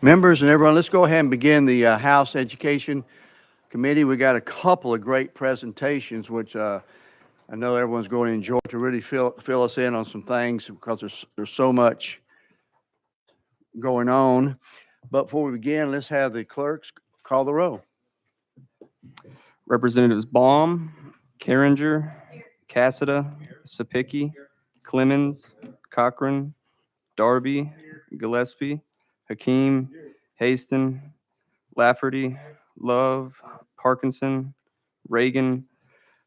Members and everyone, let's go ahead and begin the House Education Committee. We got a couple of great presentations, which I know everyone's going to enjoy to really fill us in on some things because there's so much going on. But before we begin, let's have the clerks call the roll. Representatives Baum, Carringer, Cassada, Sapicki, Clemens, Cochran, Darby, Gillespie, Hakeem, Haston, Lafferty, Love, Parkinson, Reagan,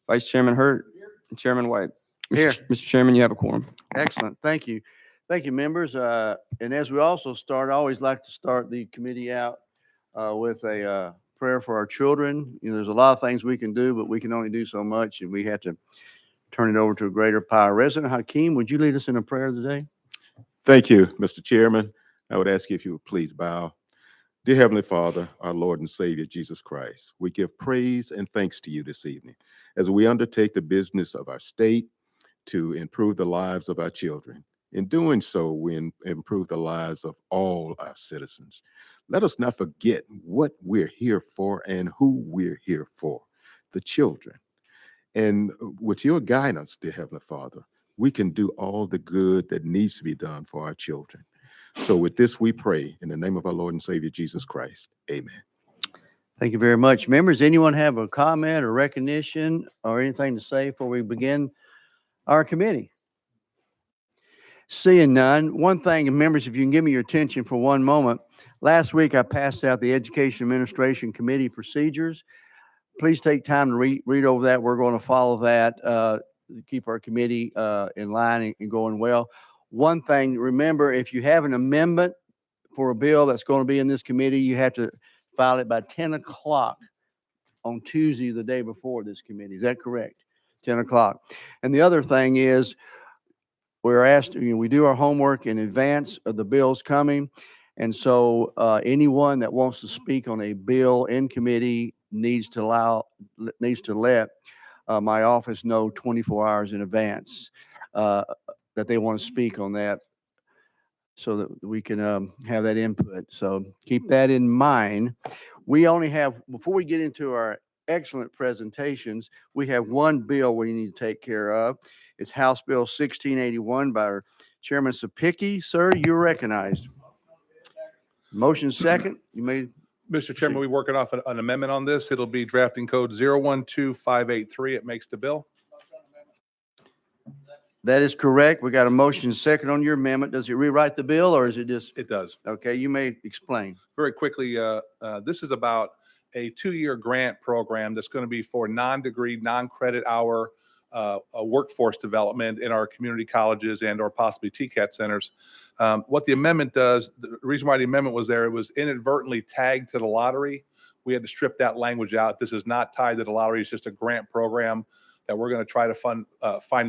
Vice Chairman Hurt, and Chairman White. Here. Mr. Chairman, you have a quorum. Excellent. Thank you. Thank you, members. And as we also start, I always like to start the committee out with a prayer for our children. You know, there's a lot of things we can do, but we can only do so much, and we have to turn it over to a greater power. Resident Hakeem, would you lead us in a prayer today? Thank you, Mr. Chairman. I would ask you if you would please bow. Dear Heavenly Father, our Lord and Savior, Jesus Christ, we give praise and thanks to you this evening as we undertake the business of our state to improve the lives of our children. In doing so, we improve the lives of all our citizens. Let us not forget what we're here for and who we're here for, the children. And with your guidance, dear Heavenly Father, we can do all the good that needs to be done for our children. So with this, we pray in the name of our Lord and Savior, Jesus Christ. Amen. Thank you very much. Members, anyone have a comment or recognition or anything to say before we begin our committee? Seeing none, one thing, and members, if you can give me your attention for one moment. Last week, I passed out the Education Administration Committee procedures. Please take time to read over that. We're going to follow that, keep our committee in line and going well. One thing, remember, if you have an amendment for a bill that's going to be in this committee, you have to file it by 10 o'clock on Tuesday, the day before this committee. Is that correct? 10 o'clock. And the other thing is, we're asked, we do our homework in advance of the bills coming. And so anyone that wants to speak on a bill in committee needs to let my office know 24 hours in advance that they want to speak on that so that we can have that input. So keep that in mind. We only have, before we get into our excellent presentations, we have one bill we need to take care of. It's House Bill 1681 by our Chairman Sapicki. Sir, you're recognized. Motion second. You made. Mr. Chairman, we're working off an amendment on this. It'll be drafting code 012583. It makes the bill. That is correct. We got a motion second on your amendment. Does it rewrite the bill or is it just? It does. Okay, you may explain. Very quickly, this is about a 2-year grant program that's going to be for non-degree, non-credit hour workforce development in our community colleges and or possibly TCAT centers. What the amendment does, the reason why the amendment was there, it was inadvertently tagged to the lottery. We had to strip that language out. This is not tied to the lottery. It's just a grant program that we're going to try to find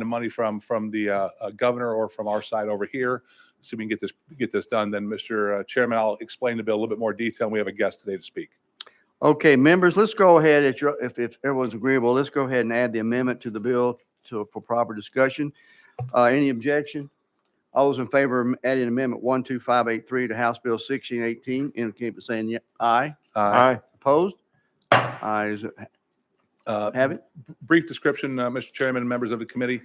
the money from the governor or from our side over here, so we can get this done. Then, Mr. Chairman, I'll explain the bill a little bit more detail. And we have a guest today to speak. Okay, members, let's go ahead. If everyone's agreeable, let's go ahead and add the amendment to the bill for proper discussion. Any objection? All those in favor of adding amendment 12583 to House Bill 1618, indicate by saying aye. Aye. Opposed? Ayes have it. Brief description, Mr. Chairman and members of the committee.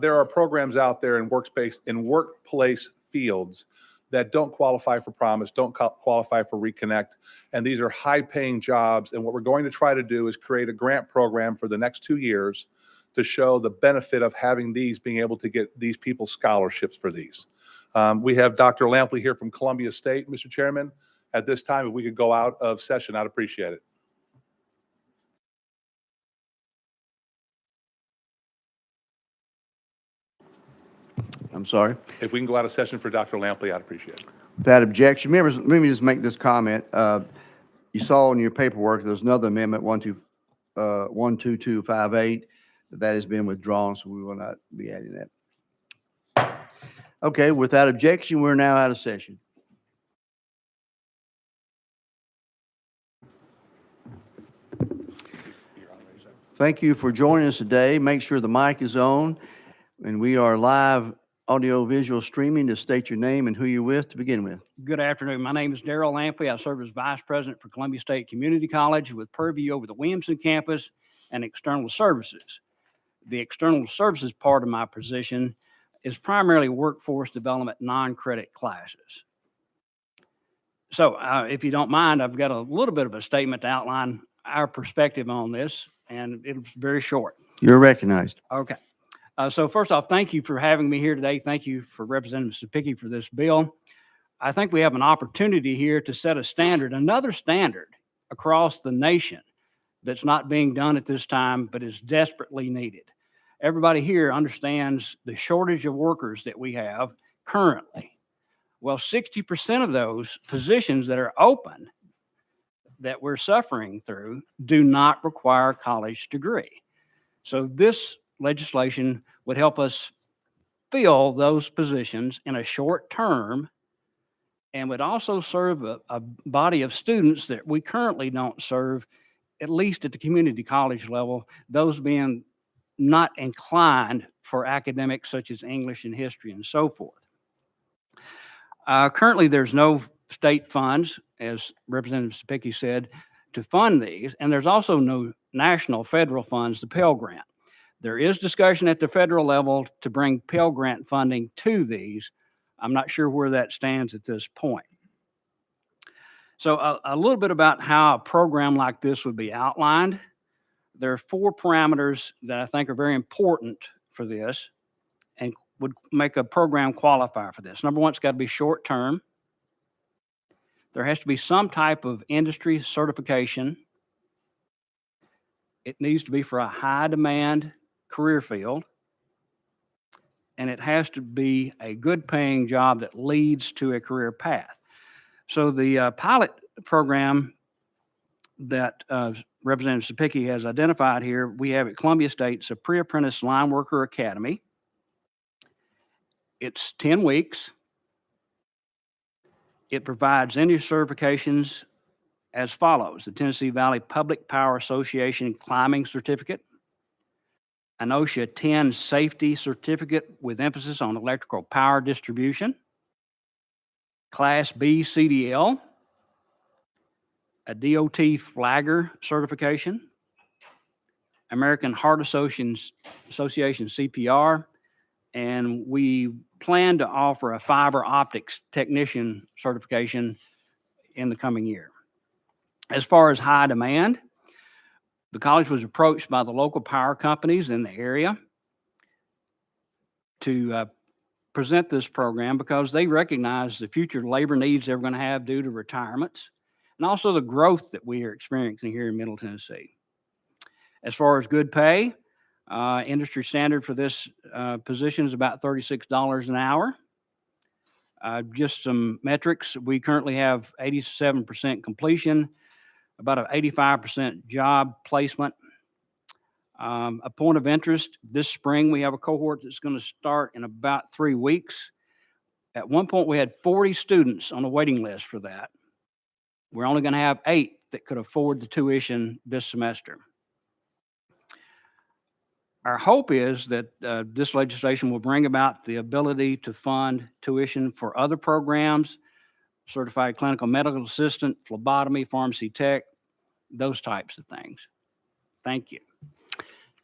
There are programs out there in workplace fields that don't qualify for Promise, don't qualify for Reconnect, and these are high-paying jobs. And what we're going to try to do is create a grant program for the next 2 years to show the benefit of having these, being able to get these people scholarships for these. We have Dr. Lampley here from Columbia State, Mr. Chairman. At this time, if we could go out of session, I'd appreciate it. I'm sorry. If we can go out of session for Dr. Lampley, I'd appreciate it. Without objection. Members, let me just make this comment. You saw in your paperwork, there's another amendment, 12258, that has been withdrawn, so we will not be adding that. Okay, without objection, we're now out of session. Thank you for joining us today. Make sure the mic is on, and we are live audio-visual streaming to state your name and who you're with to begin with. Good afternoon. My name is Darrell Lampley. I serve as Vice President for Columbia State Community College with purview over the Williamson campus and external services. The external services part of my position is primarily workforce development non-credit classes. So if you don't mind, I've got a little bit of a statement to outline our perspective on this, and it's very short. You're recognized. Okay. So first off, thank you for having me here today. Thank you for Representative Sapicki for this bill. I think we have an opportunity here to set a standard, another standard across the nation that's not being done at this time, but is desperately needed. Everybody here understands the shortage of workers that we have currently. Well, 60% of those positions that are open that we're suffering through do not require a college degree. So this legislation would help us fill those positions in a short term and would also serve a body of students that we currently don't serve, at least at the community college level, those being not inclined for academics such as English and history and so forth. Currently, there's no state funds, as Representative Sapicki said, to fund these, and there's also no national federal funds, the Pell Grant. There is discussion at the federal level to bring Pell Grant funding to these. I'm not sure where that stands at this point. So a little bit about how a program like this would be outlined. There are 4 parameters that I think are very important for this and would make a program qualify for this. Number one, it's got to be short term. There has to be some type of industry certification. It needs to be for a high demand career field. And it has to be a good paying job that leads to a career path. So the pilot program that Representative Sapicki has identified here, we have at Columbia State, it's a Pre-Apprentice Line Worker Academy. It's 10 weeks. It provides industry certifications as follows: the Tennessee Valley Public Power Association Climbing Certificate, an OSHA 10 Safety Certificate with emphasis on electrical power distribution, Class B CDL, a DOT Flagger certification, American Heart Association CPR, and we plan to offer a fiber optics technician certification in the coming year. As far as high demand, the college was approached by the local power companies in the area to present this program because they recognize the future labor needs they're going to have due to retirements and also the growth that we are experiencing here in Middle Tennessee. As far as good pay, industry standard for this position is about $36 an hour. Just some metrics. We currently have 87% completion, about an 85% job placement. A point of interest, this spring we have a cohort that's going to start in about 3 weeks. At one point we had 40 students on the waiting list for that. We're only going to have 8 that could afford the tuition this semester. Our hope is that this legislation will bring about the ability to fund tuition for other programs, certified clinical medical assistant, phlebotomy, pharmacy tech, those types of things. Thank you.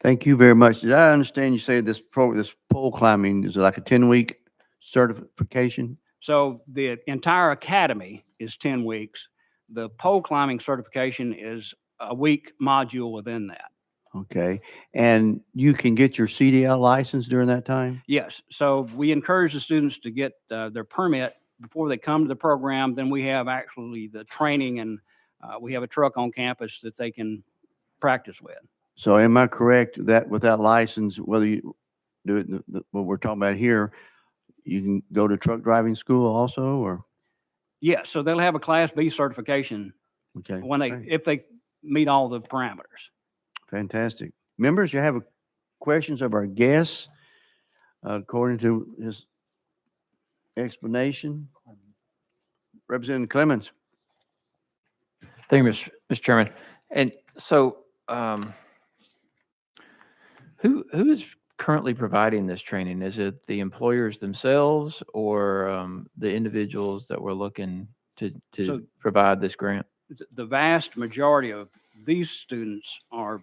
Thank you very much. Did I understand you say this pole climbing is like a 10-week certification? So the entire academy is 10 weeks. The pole climbing certification is a week module within that. Okay. And you can get your CDL license during that time? Yes. So we encourage the students to get their permit before they come to the program. Then we have actually the training, and we have a truck on campus that they can practice with. So am I correct that with that license, whether you do it, what we're talking about here, you can go to truck driving school also, or? Yeah. So they'll have a Class B certification Okay. when Okay. if they meet all the parameters. Fantastic. Members, you have questions of our guests according to his explanation? Representative Clemens. Thank you, Mr. Chairman. And so, who is currently providing this training? Is it the employers themselves or the individuals that we're looking to So- provide this grant? The vast majority of these students are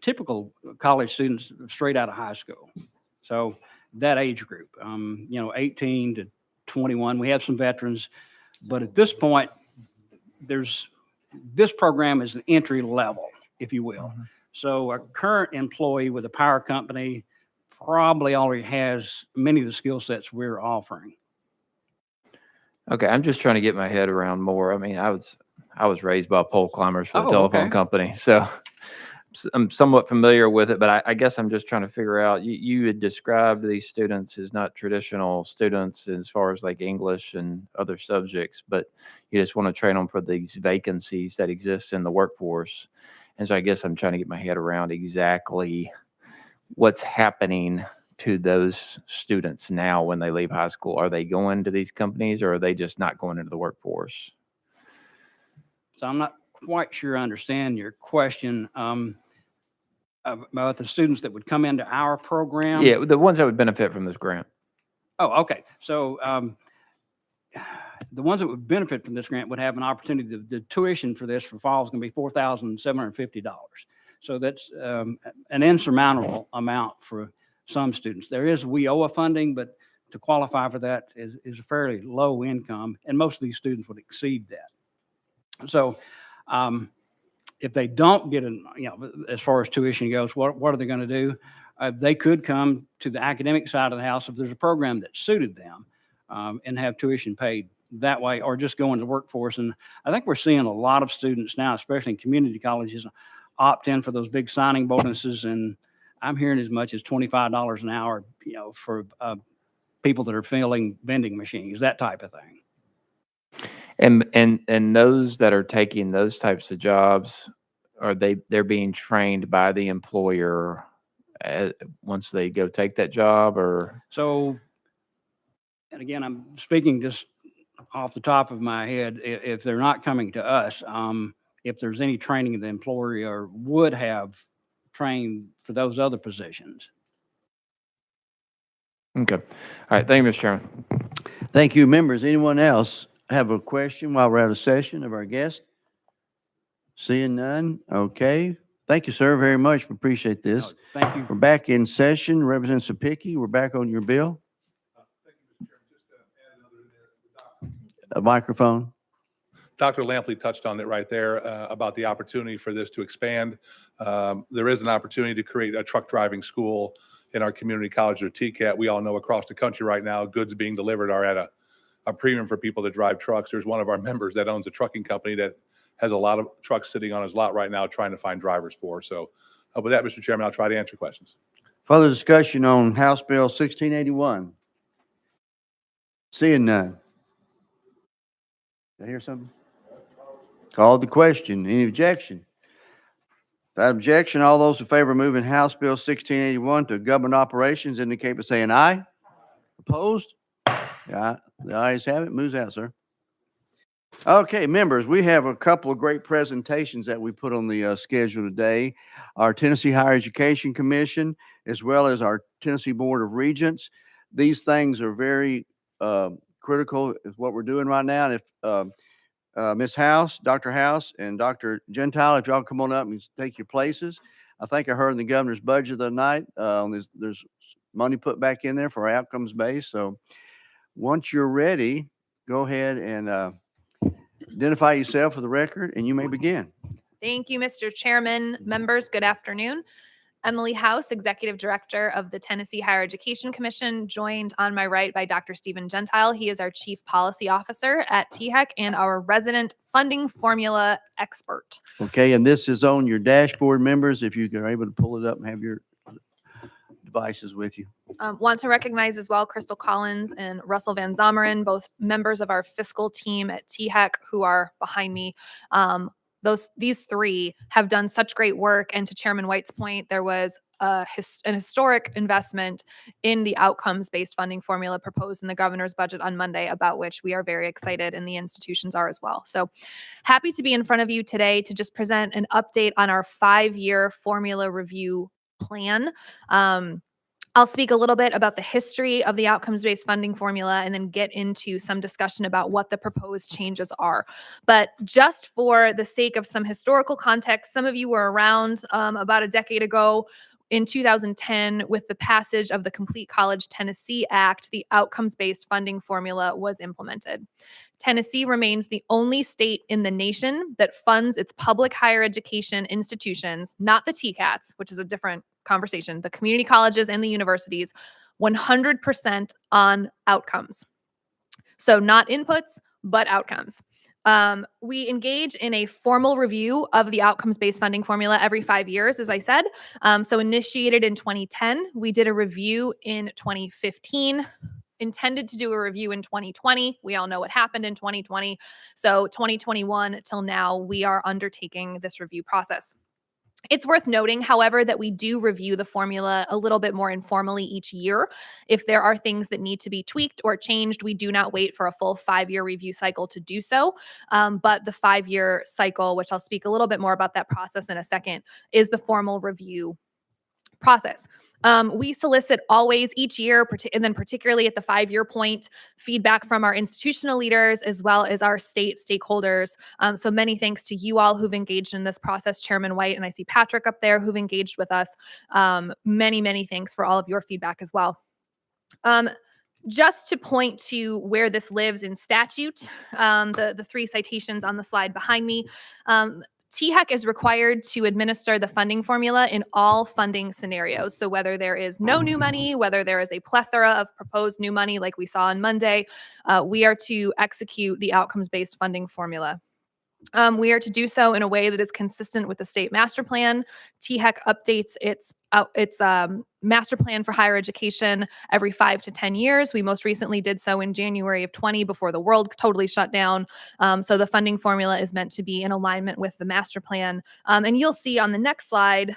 typical college students straight out of high school. So that age group, 18 to 21, we have some veterans, but at this point, this program is an entry level, if you will. Mhm. So a current employee with a power company probably already has many of the skill sets we're offering. Okay, I'm just trying to get my head around more. I mean, I was raised by pole climbers for the Oh, telephone okay. company, so I'm somewhat familiar with it. But I guess I'm just trying to figure out. You had described these students as not traditional students as far as like English and other subjects, but you just want to train them for these vacancies that exist in the workforce. And so I guess I'm trying to get my head around exactly what's happening to those students now when they leave high school. Are they going to these companies or are they just not going into the workforce? So I'm not quite sure I understand your question about the students that would come into our program. Yeah, the ones that would benefit from this grant. Oh, okay. So the ones that would benefit from this grant would have an opportunity. The tuition for this for fall is going to be $4,750. So that's an insurmountable amount for some students. There is WIOA funding, but to qualify for that is a fairly low income, and most of these students would exceed that. So if they don't get as far as tuition goes, what are they going to do? They could come to the academic side of the house if there's a program that suited them and have tuition paid that way, or just go into the workforce. And I think we're seeing a lot of students now, especially in community colleges, opt in for those big signing bonuses. And I'm hearing as much as $25 an hour, for people that are filling vending machines, that type of thing. And those that are taking those types of jobs, they're being trained by the employer once they go take that job, or? So, and again, I'm speaking just off the top of my head. If they're not coming to us, if there's any training the employer would have trained for those other positions. Okay. All right. Thank you, Mr. Chairman. Thank you, members. Anyone else have a question while we're out of session of our guest? Seeing none. Okay. Thank you, sir, very much. We appreciate this. No, thank you. We're back in session. Representative Sapicki, we're back on your bill. A microphone. Dr. Lampley touched on it right there about the opportunity for this to expand. There is an opportunity to create a truck driving school in our community college or TCAT. We all know across the country right now, goods being delivered are at a premium for people that drive trucks. There's one of our members that owns a trucking company that has a lot of trucks sitting on his lot right now trying to find drivers for. So with that, Mr. Chairman, I'll try to answer questions. Further discussion on House Bill 1681. Seeing none. Did I hear something? Called the question. Any objection? Without objection, all those in favor of moving House Bill 1681 to government operations indicate by saying aye. Opposed? Yeah, the ayes have it. Moves out, sir. Okay, members, we have a couple of great presentations that we put on the schedule today. Our Tennessee Higher Education Commission, as well as our Tennessee Board of Regents. These things are very critical is what we're doing right now. And if Ms. House, Dr. House, and Dr. Gentile, if y'all come on up and take your places. I think I heard in the governor's budget the other night, there's money put back in there for our outcomes base. So once you're ready, go ahead and identify yourself for the record, and you may begin. Thank you, Mr. Chairman. Members, good afternoon. Emily House, Executive Director of the Tennessee Higher Education Commission, joined on my right by Dr. Stephen Gentile. He is our Chief Policy Officer at THEC and our resident funding formula expert. Okay, and this is on your dashboard, members, if you are able to pull it up and have your devices with you. Want to recognize as well Crystal Collins and Russell Van Zomeren, both members of our fiscal team at THEC who are behind me. These three have done such great work. And to Chairman White's point, there was an historic investment in the outcomes-based funding formula proposed in the governor's budget on Monday, about which we are very excited and the institutions are as well. So happy to be in front of you today to just present an update on our 5-year formula review plan. I'll speak a little bit about the history of the outcomes-based funding formula and then get into some discussion about what the proposed changes are. But just for the sake of some historical context, some of you were around about a decade ago. In 2010, with the passage of the Complete College Tennessee Act, the outcomes-based funding formula was implemented. Tennessee remains the only state in the nation that funds its public higher education institutions, not the TCATs, which is a different conversation, the community colleges and the universities, 100% on outcomes. So not inputs, but outcomes. We engage in a formal review of the outcomes-based funding formula every 5 years, as I said. So initiated in 2010, we did a review in 2015, intended to do a review in 2020. We all know what happened in 2020. So 2021 till now, we are undertaking this review process. It's worth noting, however, that we do review the formula a little bit more informally each year. If there are things that need to be tweaked or changed, we do not wait for a full 5-year review cycle to do so. But the 5-year cycle, which I'll speak a little bit more about that process in a second, is the formal review process. We solicit always each year, and then particularly at the 5-year point, feedback from our institutional leaders as well as our state stakeholders. So many thanks to you all who've engaged in this process, Chairman White, and I see Patrick up there who've engaged with us. Many, many thanks for all of your feedback as well. Just to point to where this lives in statute, the 3 citations on the slide behind me, THEC is required to administer the funding formula in all funding scenarios. So whether there is no new money, whether there is a plethora of proposed new money like we saw on Monday, we are to execute the outcomes-based funding formula. We are to do so in a way that is consistent with the state master plan. THEC updates its master plan for higher education every 5 to 10 years. We most recently did so in January of 20 before the world totally shut down. So the funding formula is meant to be in alignment with the master plan. And you'll see on the next slide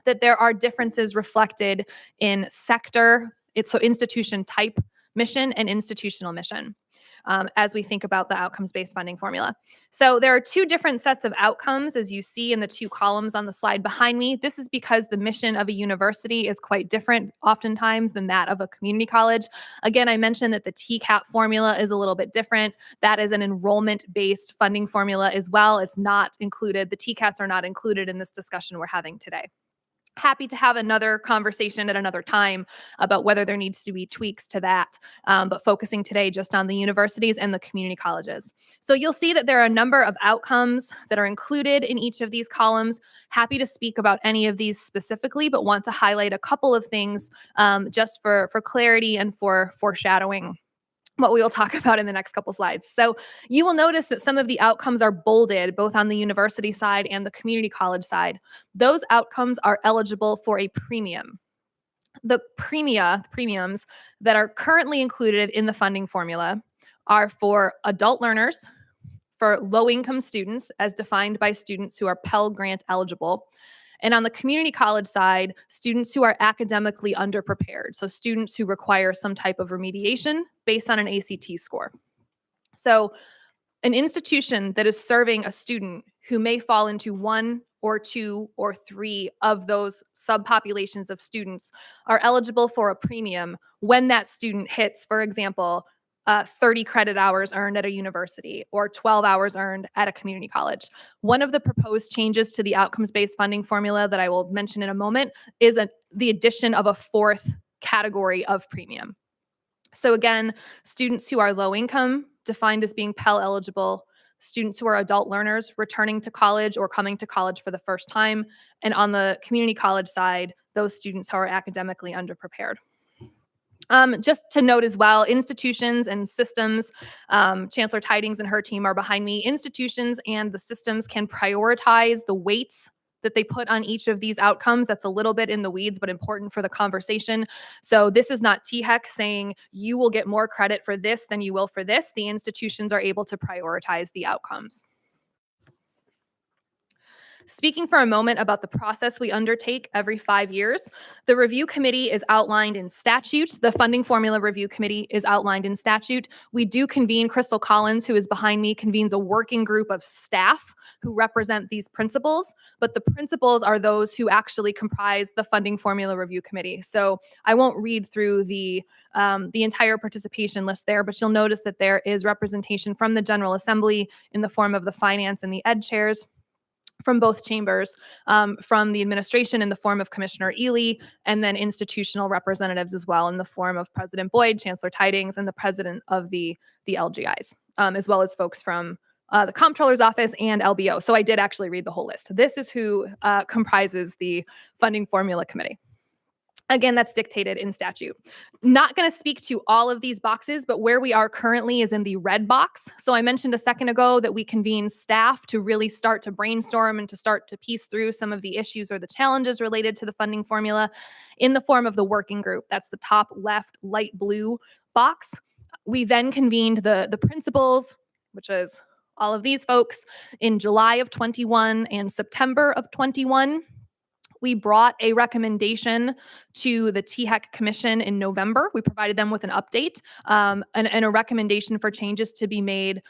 that there are differences reflected in sector, so institution type mission and institutional mission. As we think about the outcomes-based funding formula. So there are 2 different sets of outcomes, as you see in the 2 columns on the slide behind me. This is because the mission of a university is quite different oftentimes than that of a community college. Again, I mentioned that the TCAT formula is a little bit different. That is an enrollment-based funding formula as well. It's not included. The TCATs are not included in this discussion we're having today. Happy to have another conversation at another time about whether there needs to be tweaks to that, but focusing today just on the universities and the community colleges. So you'll see that there are a number of outcomes that are included in each of these columns. Happy to speak about any of these specifically, but want to highlight a couple of things just for clarity and for foreshadowing what we will talk about in the next couple slides. So you will notice that some of the outcomes are bolded, both on the university side and the community college side. Those outcomes are eligible for a premium. The premiums that are currently included in the funding formula are for adult learners, for low-income students, as defined by students who are Pell Grant eligible, and on the community college side, students who are academically underprepared, so students who require some type of remediation based on an ACT score. So an institution that is serving a student who may fall into 1 or 2 or 3 of those subpopulations of students are eligible for a premium when that student hits, for example, 30 credit hours earned at a university or 12 hours earned at a community college. One of the proposed changes to the outcomes-based funding formula that I will mention in a moment is the addition of a 4th category of premium. So again, students who are low income, defined as being Pell eligible, students who are adult learners returning to college or coming to college for the first time, and on the community college side, those students who are academically underprepared. Just to note as well, institutions and systems, Chancellor Tidings and her team are behind me. Institutions and the systems can prioritize the weights that they put on each of these outcomes. That's a little bit in the weeds, but important for the conversation. So this is not THEC saying you will get more credit for this than you will for this. The institutions are able to prioritize the outcomes. Speaking for a moment about the process we undertake every 5 years, the review committee is outlined in statute. The funding formula review committee is outlined in statute. We do convene, Crystal Collins, who is behind me, convenes a working group of staff who represent these principals, but the principals are those who actually comprise the funding formula review committee. So I won't read through the entire participation list there, but you'll notice that there is representation from the General Assembly in the form of the finance and the ed chairs, from both chambers, from the administration in the form of Commissioner Ely, and then institutional representatives as well in the form of President Boyd, Chancellor Tidings, and the president of the LGIs, as well as folks from the Comptroller's Office and LBO. So I did actually read the whole list. This is who comprises the funding formula committee. Again, that's dictated in statute. Not going to speak to all of these boxes, but where we are currently is in the red box. So I mentioned a second ago that we convene staff to really start to brainstorm and to start to piece through some of the issues or the challenges related to the funding formula in the form of the working group. That's the top left light blue box. We then convened the principals, which is all of these folks, in July of 21 and September of 21. We brought a recommendation to the THEC Commission in November. We provided them with an update and a recommendation for changes to be made,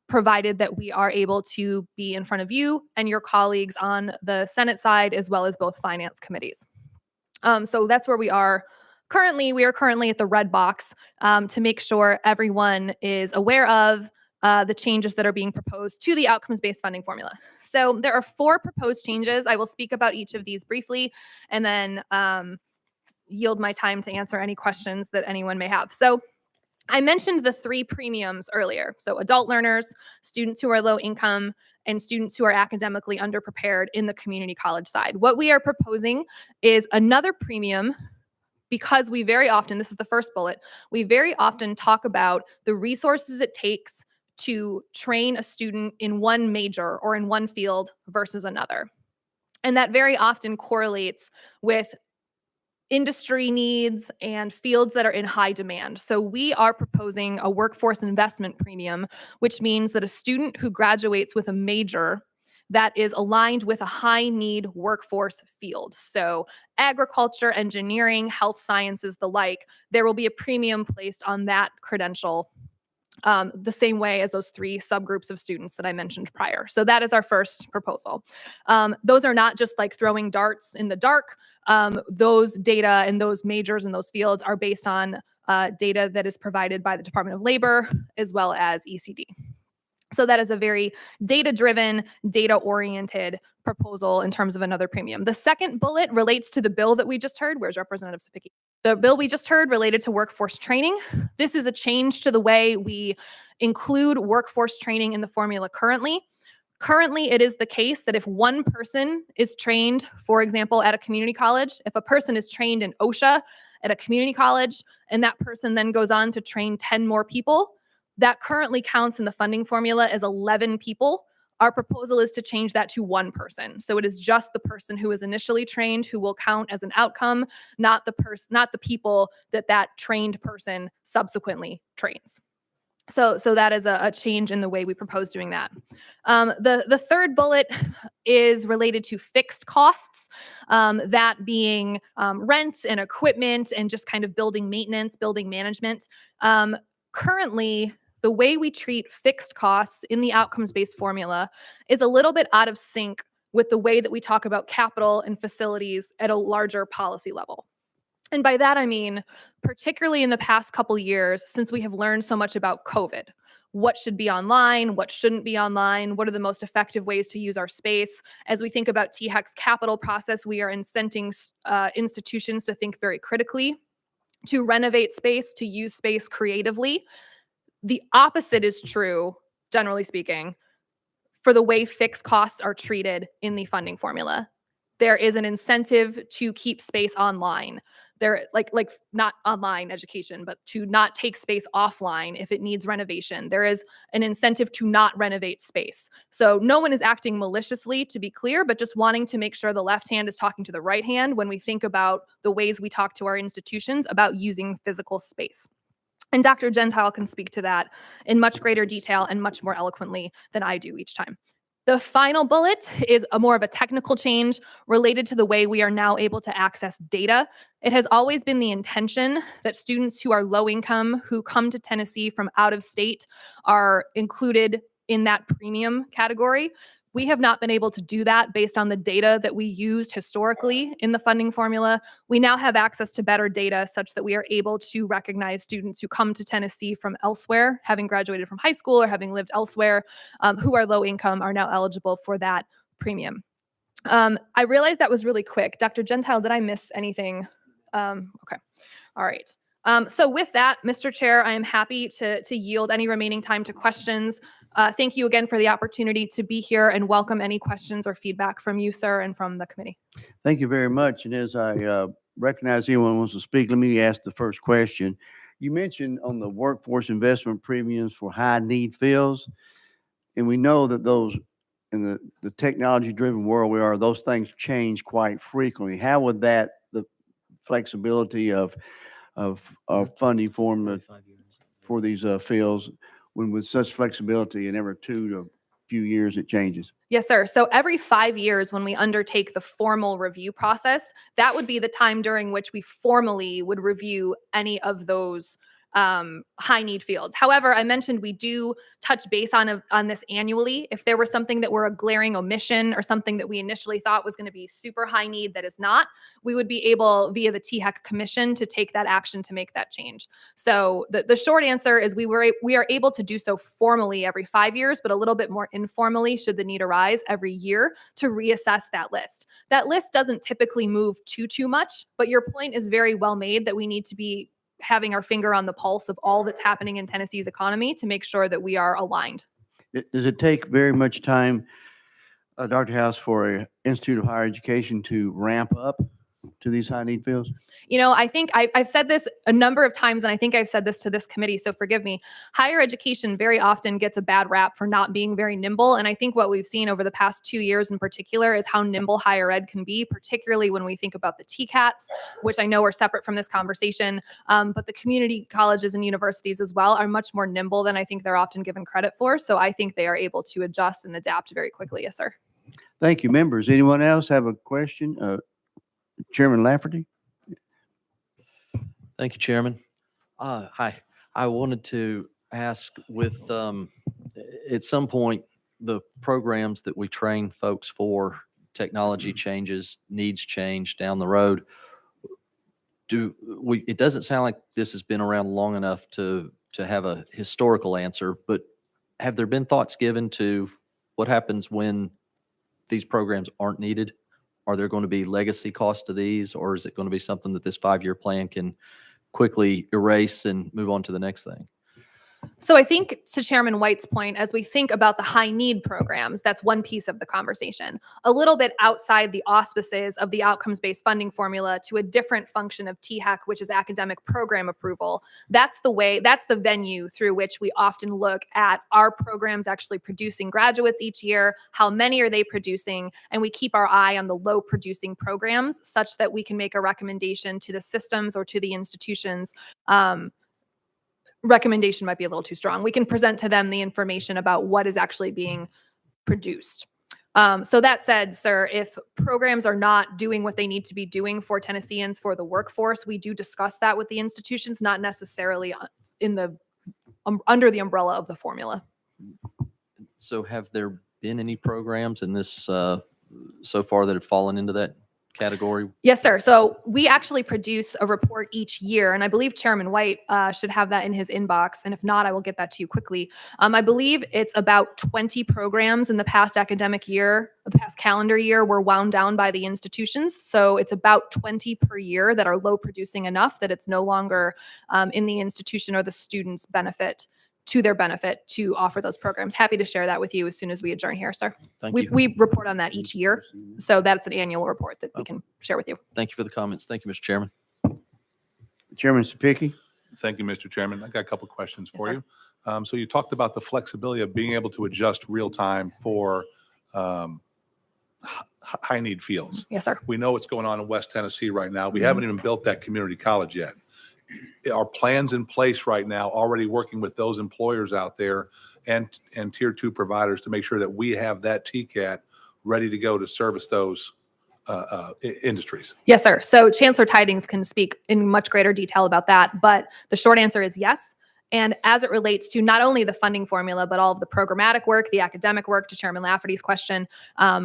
provided that we are able to be in front of you and your colleagues on the Senate side, as well as both finance committees. So that's where we are currently. We are currently at the red box to make sure everyone is aware of the changes that are being proposed to the outcomes-based funding formula. So there are 4 proposed changes. I will speak about each of these briefly and then yield my time to answer any questions that anyone may have. So I mentioned the 3 premiums earlier. So adult learners, students who are low income, and students who are academically underprepared in the community college side. What we are proposing is another premium, because we very often, this is the first bullet, we very often talk about the resources it takes to train a student in one major or in one field versus another. And that very often correlates with industry needs and fields that are in high demand. So we are proposing a workforce investment premium, which means that a student who graduates with a major that is aligned with a high need workforce field, so agriculture, engineering, health sciences, the like, there will be a premium placed on that credential, the same way as those 3 subgroups of students that I mentioned prior. So that is our first proposal. Those are not just like throwing darts in the dark. Those data and those majors and those fields are based on data that is provided by the Department of Labor as well as ECD. So that is a very data-driven, data-oriented proposal in terms of another premium. The second bullet relates to the bill that we just heard. Where's Representative Sapicki? The bill we just heard related to workforce training. This is a change to the way we include workforce training in the formula currently. Currently, it is the case that if one person is trained, for example, at a community college, if a person is trained in OSHA at a community college, and that person then goes on to train 10 more people, that currently counts in the funding formula as 11 people. Our proposal is to change that to 1 person. So it is just the person who is initially trained who will count as an outcome, not the people that trained person subsequently trains. So that is a change in the way we propose doing that. The third bullet is related to fixed costs, that being rent and equipment and just kind of building maintenance, building management. Currently, the way we treat fixed costs in the outcomes-based formula is a little bit out of sync with the way that we talk about capital and facilities at a larger policy level. And by that, I mean, particularly in the past couple years, since we have learned so much about COVID, what should be online, what shouldn't be online, what are the most effective ways to use our space. As we think about THEC's capital process, we are incenting institutions to think very critically, to renovate space, to use space creatively. The opposite is true, generally speaking, for the way fixed costs are treated in the funding formula. There is an incentive to keep space online. There, like not online education, but to not take space offline if it needs renovation. There is an incentive to not renovate space. So no one is acting maliciously, to be clear, but just wanting to make sure the left hand is talking to the right hand when we think about the ways we talk to our institutions about using physical space. And Dr. Gentile can speak to that in much greater detail and much more eloquently than I do each time. The final bullet is a more of a technical change related to the way we are now able to access data. It has always been the intention that students who are low income, who come to Tennessee from out of state, are included in that premium category. We have not been able to do that based on the data that we used historically in the funding formula. We now have access to better data such that we are able to recognize students who come to Tennessee from elsewhere, having graduated from high school or having lived elsewhere, who are low income, are now eligible for that premium. I realized that was really quick. Dr. Gentile, did I miss anything? Okay. All right. So with that, Mr. Chair, I am happy to yield any remaining time to questions. Thank you again for the opportunity to be here and welcome any questions or feedback from you, sir, and from the committee. Thank you very much. And as I recognize anyone wants to speak, let me ask the first question. You mentioned on the workforce investment premiums for high need fields, and we know that those in the technology-driven world we are, those things change quite frequently. How would the flexibility of funding for these fields, when with such flexibility in every 2 to few years it changes? Yes, sir. So every 5 years, when we undertake the formal review process, that would be the time during which we formally would review any of those high need fields. However, I mentioned we do touch base on this annually. If there were something that were a glaring omission or something that we initially thought was going to be super high need that is not, we would be able via the THEC commission to take that action to make that change. So the short answer is we are able to do so formally every 5 years, but a little bit more informally should the need arise every year to reassess that list. That list doesn't typically move too much, but your point is very well made that we need to be having our finger on the pulse of all that's happening in Tennessee's economy to make sure that we are aligned. Does it take very much time, Dr. House, for an Institute of Higher Education to ramp up to these high need fields? You know, I think I've said this a number of times, and I think I've said this to this committee, so forgive me. Higher education very often gets a bad rap for not being very nimble. And I think what we've seen over the past 2 years in particular is how nimble higher ed can be, particularly when we think about the TCATs, which I know are separate from this conversation. But the community colleges and universities as well are much more nimble than I think they're often given credit for. So I think they are able to adjust and adapt very quickly. Yes, sir. Thank you, members. Anyone else have a question? Chairman Lafferty? Thank you, Chairman. Hi. I wanted to ask with, at some point, the programs that we train folks for, technology changes, needs change down the road. It doesn't sound like this has been around long enough to have a historical answer, but have there been thoughts given to what happens when these programs aren't needed? Are there going to be legacy costs to these, or is it going to be something that this 5-year plan can quickly erase and move on to the next thing? So I think to Chairman White's point, as we think about the high need programs, that's one piece of the conversation. A little bit outside the auspices of the outcomes-based funding formula to a different function of THEC, which is academic program approval. That's the venue through which we often look at our programs actually producing graduates each year, how many are they producing, and we keep our eye on the low producing programs such that we can make a recommendation to the systems or to the institutions. Recommendation might be a little too strong. We can present to them the information about what is actually being produced. So that said, sir, if programs are not doing what they need to be doing for Tennesseans, for the workforce, we do discuss that with the institutions, not necessarily under the umbrella of the formula. So have there been any programs in this so far that have fallen into that category? Yes, sir. So we actually produce a report each year, and I believe Chairman White should have that in his inbox. And if not, I will get that to you quickly. I believe it's about 20 programs in the past academic year, the past calendar year, were wound down by the institutions. So it's about 20 per year that are low producing enough that it's no longer in the institution or the student's benefit, to their benefit, to offer those programs. Happy to share that with you as soon as we adjourn here, sir. Thank you. We report on that each year. So that's an annual report that we can share with you. Thank you for the comments. Thank you, Mr. Chairman. Chairman Sapicki? Thank you, Mr. Chairman. I got a couple of questions for Yes, you. So you talked about the flexibility of being able to adjust real time for high need fields. Yes, sir. We know what's going on in West Tennessee right now. We haven't even built that community college yet. are plans in place right now, already working with those employers out there and tier 2 providers to make sure that we have that TCAT ready to go to service those industries? Yes, sir. So Chancellor Tidings can speak in much greater detail about that, but the short answer is yes. And as it relates to not only the funding formula, but all of the programmatic work, the academic work, to Chairman Lafferty's question,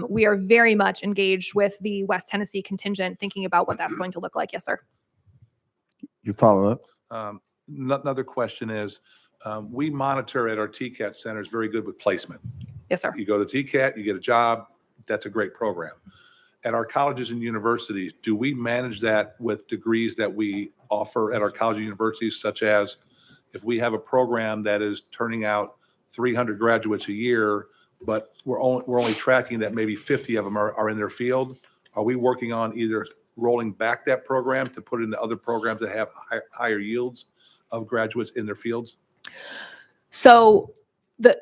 we are very much engaged with the West Tennessee contingent, thinking about what that's going to look like. Yes, sir. You follow up? Another question is, we monitor at our TCAT centers very good with placement. Yes, sir. You go to TCAT, you get a job. That's a great program. At our colleges and universities, do we manage that with degrees that we offer at our colleges and universities, such as if we have a program that is turning out 300 graduates a year, but we're only tracking that maybe 50 of them are in their field? Are we working on either rolling back that program to put into other programs that have higher yields of graduates in their fields? So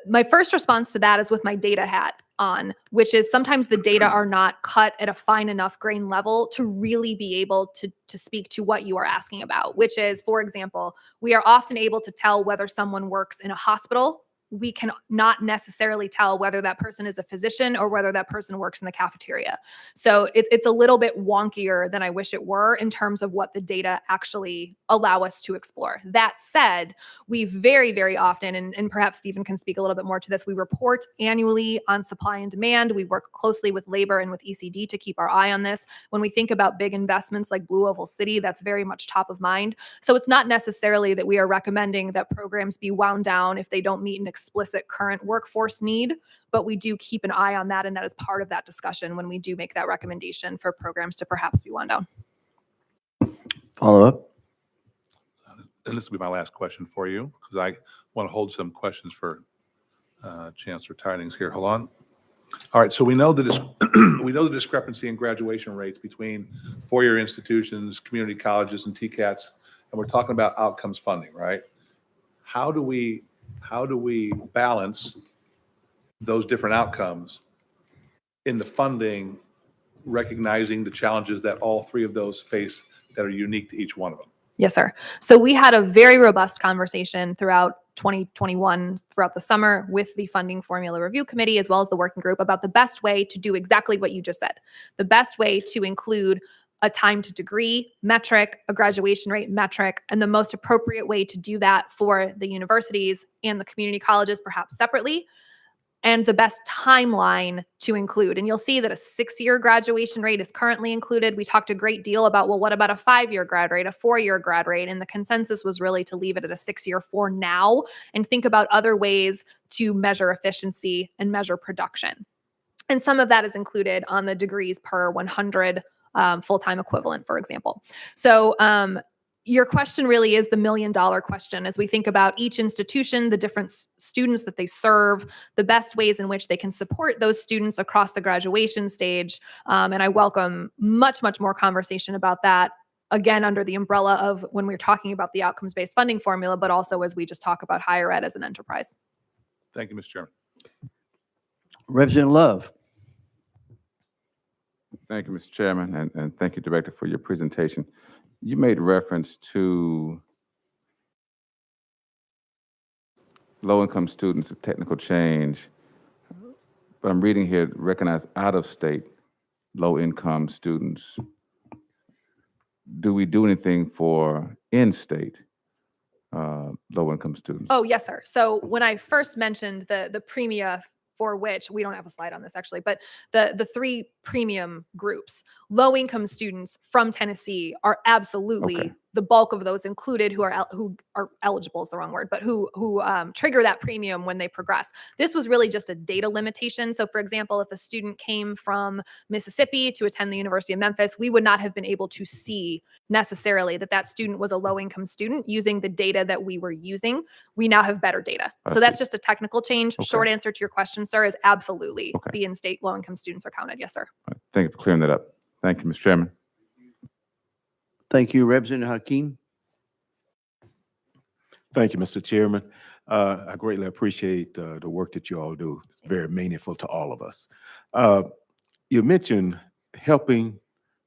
my first response to that is with my data hat on, which is sometimes the data are not cut at a fine enough grain level to really be able to speak to what you are asking about, which is, for example, we are often able to tell whether someone works in a hospital. We can not necessarily tell whether that person is a physician or whether that person works in the cafeteria. So it's a little bit wonkier than I wish it were in terms of what the data actually allow us to explore. That said, we very, very often, and perhaps Stephen can speak a little bit more to this, we report annually on supply and demand. We work closely with labor and with ECD to keep our eye on this. When we think about big investments like Blue Oval City, that's very much top of mind. So it's not necessarily that we are recommending that programs be wound down if they don't meet an explicit current workforce need, but we do keep an eye on that, and that is part of that discussion when we do make that recommendation for programs to perhaps be wound down. Follow up? And this will be my last question for you, because I want to hold some questions for Chancellor Tidings here. Hold on. All right, so we know we know the discrepancy in graduation rates between four-year institutions, community colleges, and TCATs, and we're talking about outcomes funding, right? How do we balance those different outcomes in the funding, recognizing the challenges that all three of those face that are unique to each one of them? Yes, sir. So we had a very robust conversation throughout 2021, throughout the summer, with the Funding Formula Review Committee, as well as the working group, about the best way to do exactly what you just said. The best way to include a time to degree metric, a graduation rate metric, and the most appropriate way to do that for the universities and the community colleges, perhaps separately, and the best timeline to include. And you'll see that a 6-year graduation rate is currently included. We talked a great deal about, well, what about a 5-year grad rate, a 4-year grad rate? And the consensus was really to leave it at a 6-year for now and think about other ways to measure efficiency and measure production. And some of that is included on the degrees per 100 full-time equivalent, for example. So your question really is the million-dollar question as we think about each institution, the different students that they serve, the best ways in which they can support those students across the graduation stage. And I welcome much, much more conversation about that, again, under the umbrella of when we're talking about the outcomes-based funding formula, but also as we just talk about higher ed as an enterprise. Thank you, Mr. Chairman. Representative Love. Thank you, Mr. Chairman, and thank you, Director, for your presentation. You made reference to low-income students, a technical change, but I'm reading here, recognize out-of-state low-income students. Do we do anything for in-state low-income students? Oh, yes, sir. So when I first mentioned the premia, for which we don't have a slide on this actually, but the three premium groups, low income students from Tennessee are absolutely Okay. the bulk of those included, who are eligible is the wrong word, but who trigger that premium when they progress. This was really just a data limitation. So for example, if a student came from Mississippi to attend the University of Memphis, we would not have been able to see necessarily that student was a low income student using the data that we were using. We now have better data. I So that's see. just a technical change. Okay. Short answer to your question, sir, is absolutely Okay. the in-state low income students are counted. Yes, sir. Thank you for clearing that up. Thank you, Mr. Chairman. Thank you, Representative Hakeem. Thank you, Mr. Chairman. I greatly appreciate the work that you all do. It's very meaningful to all of us. You mentioned helping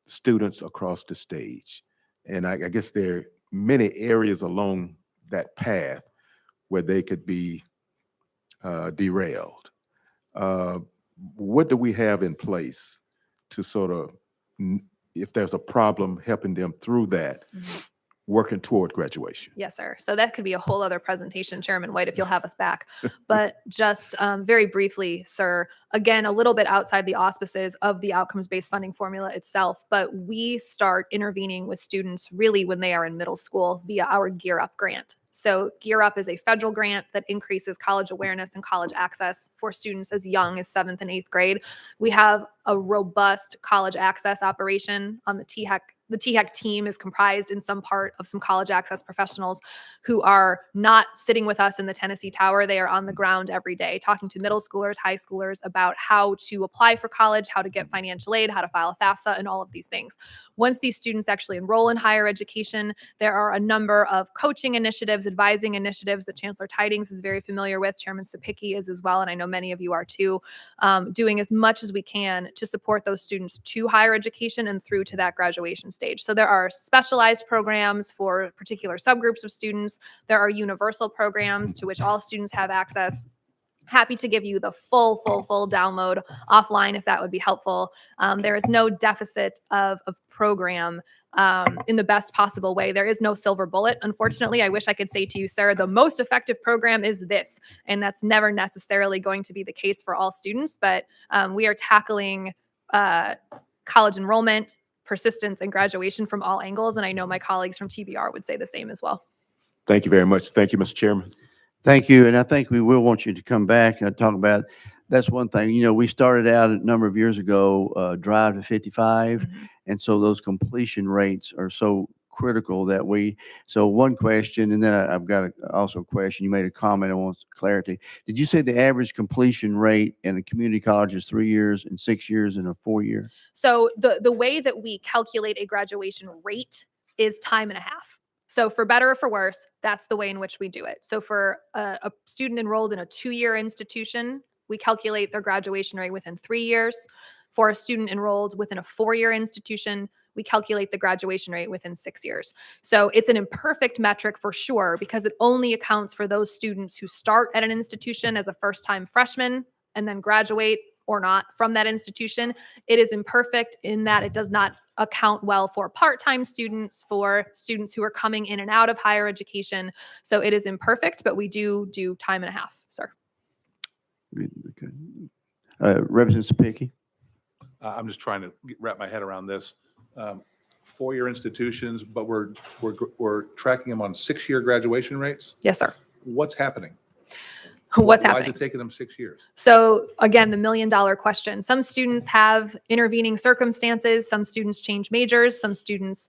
students across the stage, and I guess there are many areas along that path where they could be derailed. What do we have in place to sort of, if there's a problem, helping them through that, working toward graduation? Yes, sir. So that could be a whole other presentation, Chairman White, if you'll have us back. But just very briefly, sir, again, a little bit outside the auspices of the outcomes-based funding formula itself, but we start intervening with students really when they are in middle school via our Gear Up grant. So Gear Up is a federal grant that increases college awareness and college access for students as young as 7th and 8th grade. We have a robust college access operation on the THEC. The THEC team is comprised in some part of some college access professionals who are not sitting with us in the Tennessee Tower. They are on the ground every day talking to middle schoolers, high schoolers about how to apply for college, how to get financial aid, how to file a FAFSA, and all of these things. Once these students actually enroll in higher education, there are a number of coaching initiatives, advising initiatives that Chancellor Tidings is very familiar with, Chairman Sapicki is as well, and I know many of you are too, doing as much as we can to support those students to higher education and through to that graduation stage. So there are specialized programs for particular subgroups of students. There are universal programs to which all students have access. Happy to give you the full download offline if that would be helpful. There is no deficit of program in the best possible way. There is no silver bullet. Unfortunately, I wish I could say to you, sir, the most effective program is this, and that's never necessarily going to be the case for all students, but we are tackling college enrollment, persistence, and graduation from all angles, and I know my colleagues from TBR would say the same as well. Thank you very much. Thank you, Mr. Chairman. Thank you. And I think we will want you to come back and talk about, that's one thing. You know, we started out a number of years ago, Drive to 55. And so those completion rates are so critical that so one question, and then I've got also a question. You made a comment, I want clarity. Did you say the average completion rate in a community college is 3 years and 6 years and a 4-year? So the way that we calculate a graduation rate is time and a half. So for better or for worse, that's the way in which we do it. So for a student enrolled in a 2-year institution, we calculate their graduation rate within 3 years. For a student enrolled within a 4-year institution, we calculate the graduation rate within 6 years. So it's an imperfect metric for sure, because it only accounts for those students who start at an institution as a first-time freshman and then graduate or not from that institution. It is imperfect in that it does not account well for part-time students, for students who are coming in and out of higher education. So it is imperfect, but we do time and a half, sir. Okay. Representative Sapicki? I'm just trying to wrap my head around this. 4-year institutions, but we're tracking them on 6-year graduation rates. Yes, sir. What's happening? What's Why happening? is it taking them 6 years? So again, the $1 million question. Some students have intervening circumstances. Some students change majors. Some students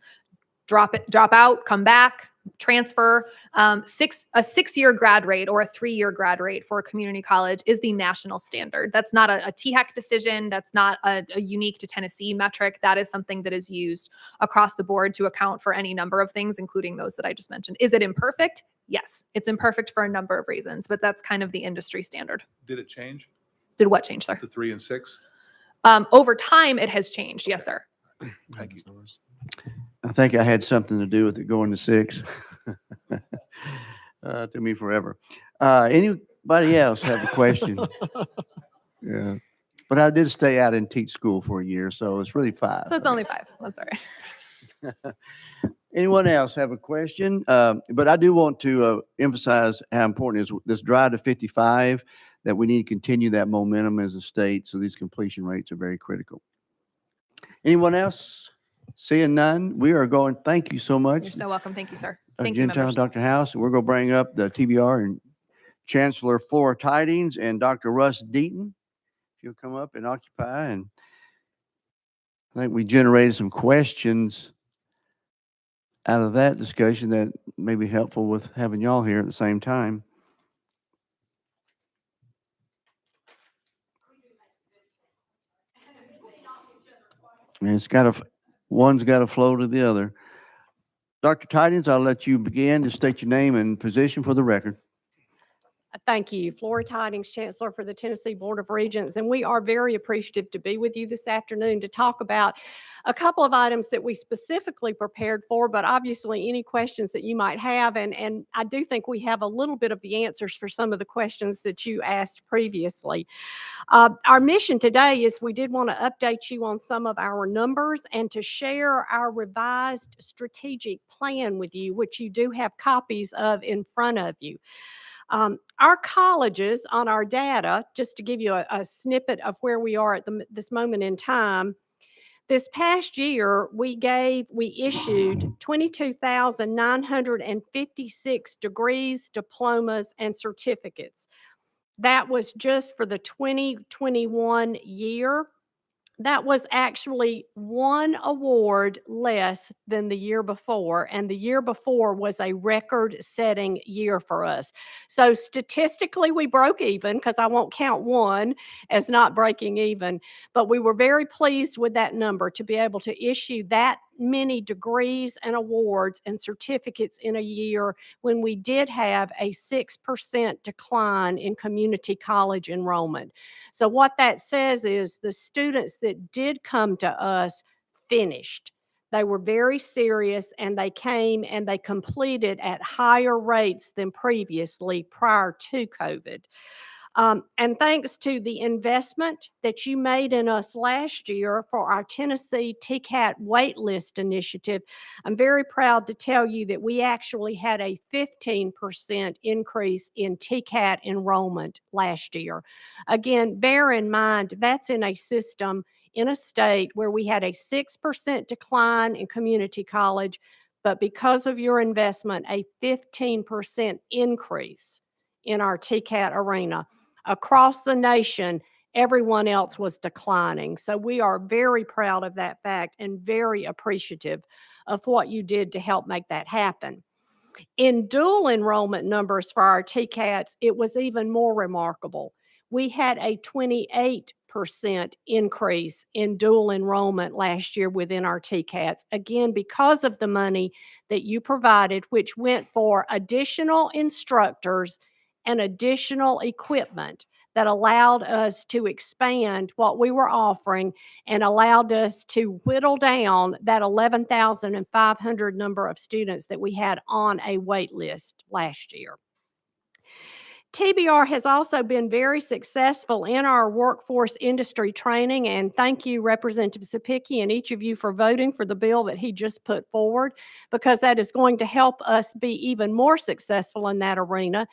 drop out, come back, transfer. A 6-year grad rate or a 3-year grad rate for a community college is the national standard. That's not a THEC decision. That's not a unique to Tennessee metric. That is something that is used across the board to account for any number of things, including those that I just mentioned. Is it imperfect? Yes, it's imperfect for a number of reasons, but that's kind of the industry standard. Did it change? Did what change, sir? The 3 and 6? Over time, it has changed. Yes, sir. Thank you. I think I had something to do with it going to 6. Took me forever. Anybody else have a question? Yeah. But I did stay out and teach school for a year, so it's really 5. So it's only 5. That's all right. Anyone else have a question? But I do want to emphasize how important is this Drive to 55, that we need to continue that momentum as a state. So these completion rates are very critical. Anyone else? Seeing none, we are going. Thank you so much. You're so welcome. Thank you, sir. Thank you, Gentile, members. Dr. House. We're going to bring up the TBR and Chancellor Flora Tidings and Dr. Russ Deaton. If you'll come up and occupy. And I think we generated some questions out of that discussion that may be helpful with having y'all here at the same time. And one's got to flow to the other. Dr. Tidings, I'll let you begin to state your name and position for the record. Thank you. Flora Tidings, Chancellor for the Tennessee Board of Regents, and we are very appreciative to be with you this afternoon to talk about a couple of items that we specifically prepared for, but obviously any questions that you might have. And I do think we have a little bit of the answers for some of the questions that you asked previously. Our mission today is we did want to update you on some of our numbers and to share our revised strategic plan with you, which you do have copies of in front of you. Our colleges on our data, just to give you a snippet of where we are at this moment in time, this past year, we issued 22,956 degrees, diplomas, and certificates. That was just for the 2021 year. That was actually one award less than the year before, and the year before was a record-setting year for us. So statistically, we broke even, because I won't count one as not breaking even, but we were very pleased with that number, to be able to issue that many degrees and awards and certificates in a year when we did have a 6% decline in community college enrollment. So what that says is the students that did come to us finished. They were very serious, and they came and they completed at higher rates than previously prior to COVID. And thanks to the investment that you made in us last year for our Tennessee TCAT waitlist initiative, I'm very proud to tell you that we actually had a 15% increase in TCAT enrollment last year. Again, bear in mind, that's in a system, in a state where we had a 6% decline in community college, but because of your investment, a 15% increase in our TCAT arena. Across the nation, everyone else was declining. So we are very proud of that fact and very appreciative of what you did to help make that happen. In dual enrollment numbers for our TCATs, it was even more remarkable. We had a 28% increase in dual enrollment last year within our TCATs, again, because of the money that you provided, which went for additional instructors and additional equipment that allowed us to expand what we were offering and allowed us to whittle down that 11,500 number of students that we had on a wait list last year. TBR has also been very successful in our workforce industry training, and thank you, Representative Sapicki, and each of you for voting for the bill that he just put forward, because that is going to help us be even more successful in that arena.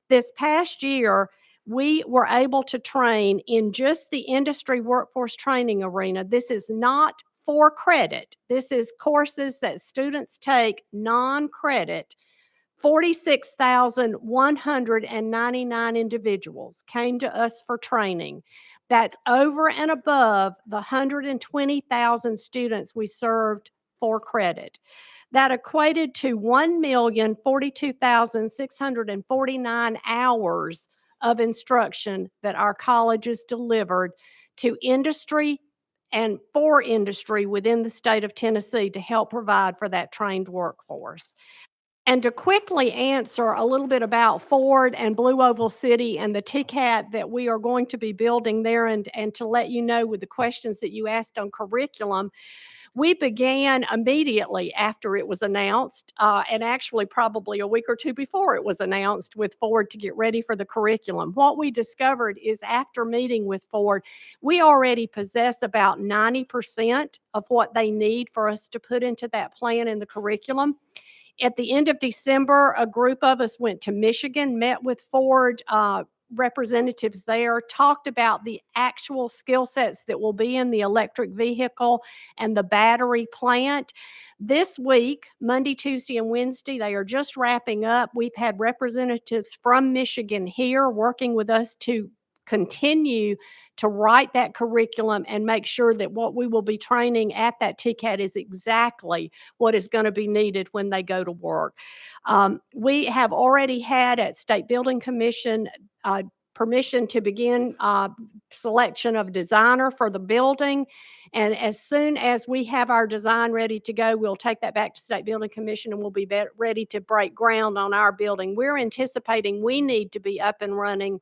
This past year, we were able to train in just the industry workforce training arena. This is not for credit. This is courses that students take non-credit. 46,199 individuals came to us for training. That's over and above the 120,000 students we served for credit. That equated to 1,042,649 hours of instruction that our colleges delivered to industry and for industry within the state of Tennessee to help provide for that trained workforce. And to quickly answer a little bit about Ford and Blue Oval City and the TCAT that we are going to be building there, and to let you know with the questions that you asked on curriculum, we began immediately after it was announced, and actually probably a week or two before it was announced, with Ford to get ready for the curriculum. What we discovered is, after meeting with Ford, we already possess about 90% of what they need for us to put into that plan in the curriculum. At the end of December, a group of us went to Michigan, met with Ford representatives there, talked about the actual skill sets that will be in the electric vehicle and the battery plant. This week, Monday, Tuesday, and Wednesday, they are just wrapping up. We've had representatives from Michigan here working with us to continue to write that curriculum and make sure that what we will be training at that TCAT is exactly what is going to be needed when they go to work. We have already had at State Building Commission permission to begin selection of designer for the building. And as soon as we have our design ready to go, we'll take that back to State Building Commission and we'll be ready to break ground on our building. We're anticipating we need to be up and running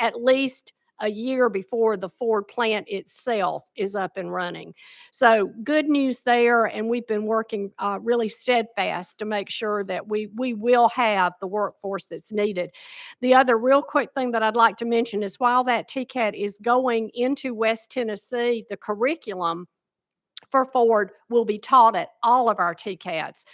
at least a year before the Ford plant itself is up and running. So good news there, and we've been working really steadfast to make sure that we will have the workforce that's needed. The other real quick thing that I'd like to mention is while that TCAT is going into West Tennessee, the curriculum for Ford will be taught at all of our TCATs.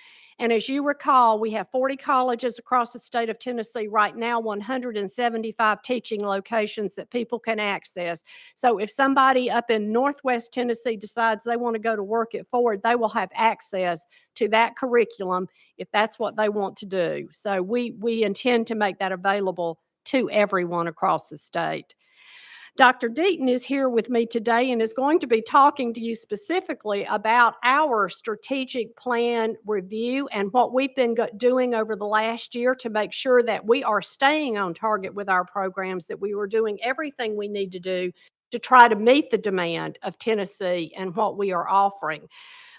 And as you recall, we have 40 colleges across the state of Tennessee right now, 175 teaching locations that people can access. So if somebody up in Northwest Tennessee decides they want to go to work at Ford, they will have access to that curriculum if that's what they want to do. So we intend to make that available to everyone across the state. Dr. Deaton is here with me today and is going to be talking to you specifically about our strategic plan review and what we've been doing over the last year to make sure that we are staying on target with our programs, that we were doing everything we need to do to try to meet the demand of Tennessee and what we are offering.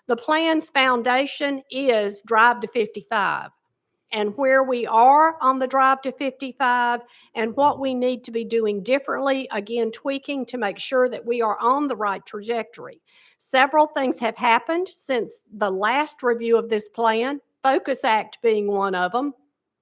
The plan's foundation is Drive to 55. And where we are on the drive to 55 and what we need to be doing differently, again, tweaking to make sure that we are on the right trajectory. Several things have happened since the last review of this plan, Focus Act being one of them,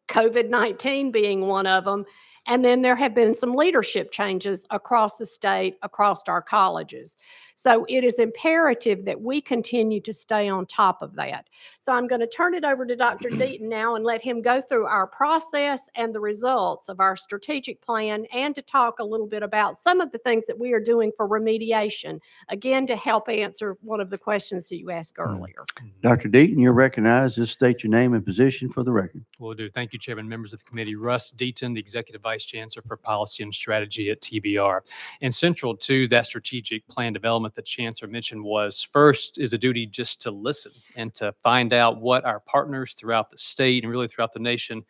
COVID-19 being one of them, and then there have been some leadership changes across the state, across our colleges. So it is imperative that we continue to stay on top of that. So I'm going to turn it over to Dr. Deaton now and let him go through our process and the results of our strategic plan and to talk a little bit about some of the things that we are doing for remediation, again, to help answer one of the questions that you asked earlier. Dr. Deaton, you're recognized. Just state your name and position for the record. Will do. Thank you, Chairman, members of the committee. Russ Deaton, the Executive Vice Chancellor for Policy and Strategy at TBR. And central to that strategic plan development that Chancellor mentioned was first is a duty just to listen and to find out what our partners throughout the state and really throughout the nation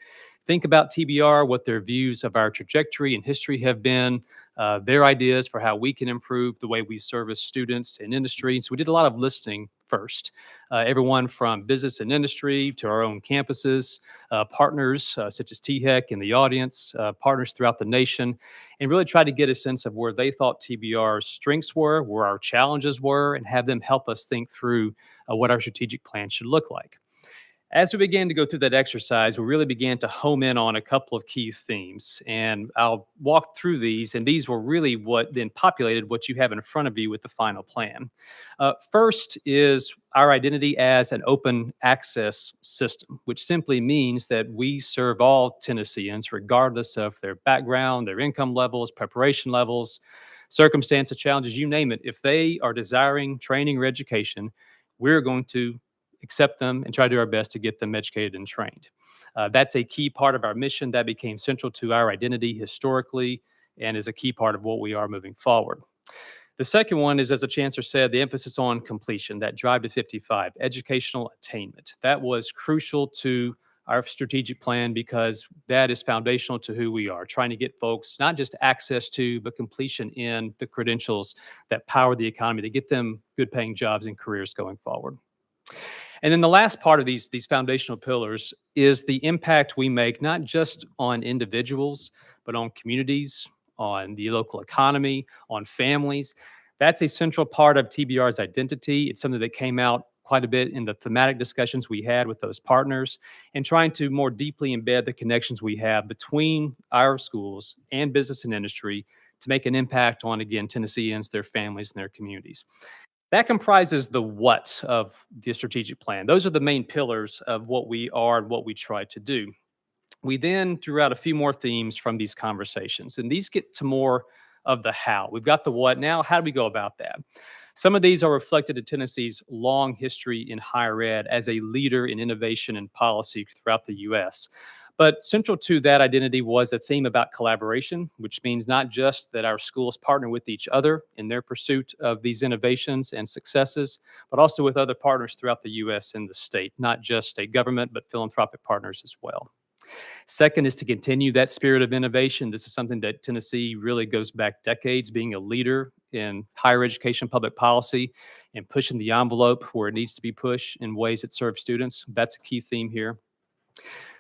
think about TBR, what their views of our trajectory and history have been, their ideas for how we can improve the way we service students and industry. So we did a lot of listening first. Everyone from business and industry to our own campuses, partners such as THEC in the audience, partners throughout the nation, and really tried to get a sense of where they thought TBR's strengths were, where our challenges were, and have them help us think through what our strategic plan should look like. As we began to go through that exercise, we really began to home in on a couple of key themes, and I'll walk through these, and these were really what then populated what you have in front of you with the final plan. First is our identity as an open access system, which simply means that we serve all Tennesseans, regardless of their background, their income levels, preparation levels, circumstances, challenges, you name it. If they are desiring training or education, we're going to accept them and try to do our best to get them educated and trained. That's a key part of our mission that became central to our identity historically and is a key part of what we are moving forward. The second one is, as the Chancellor said, the emphasis on completion, that drive to 55, educational attainment. That was crucial to our strategic plan because that is foundational to who we are, trying to get folks not just access to, but completion in the credentials that power the economy, to get them good paying jobs and careers going forward. And then the last part of these foundational pillars is the impact we make, not just on individuals, but on communities, on the local economy, on families. That's a central part of TBR's identity. It's something that came out quite a bit in the thematic discussions we had with those partners and trying to more deeply embed the connections we have between our schools and business and industry to make an impact on, again, Tennesseans, their families, and their communities. That comprises the what of the strategic plan. Those are the main pillars of what we are and what we try to do. We then drew out a few more themes from these conversations, and these get to more of the how. We've got the what. Now, how do we go about that? Some of these are reflected in Tennessee's long history in higher ed as a leader in innovation and policy throughout the U.S. But central to that identity was a theme about collaboration, which means not just that our schools partner with each other in their pursuit of these innovations and successes, but also with other partners throughout the U.S. and the state, not just state government, but philanthropic partners as well. Second is to continue that spirit of innovation. This is something that Tennessee really goes back decades, being a leader in higher education public policy and pushing the envelope where it needs to be pushed in ways that serve students. That's a key theme here.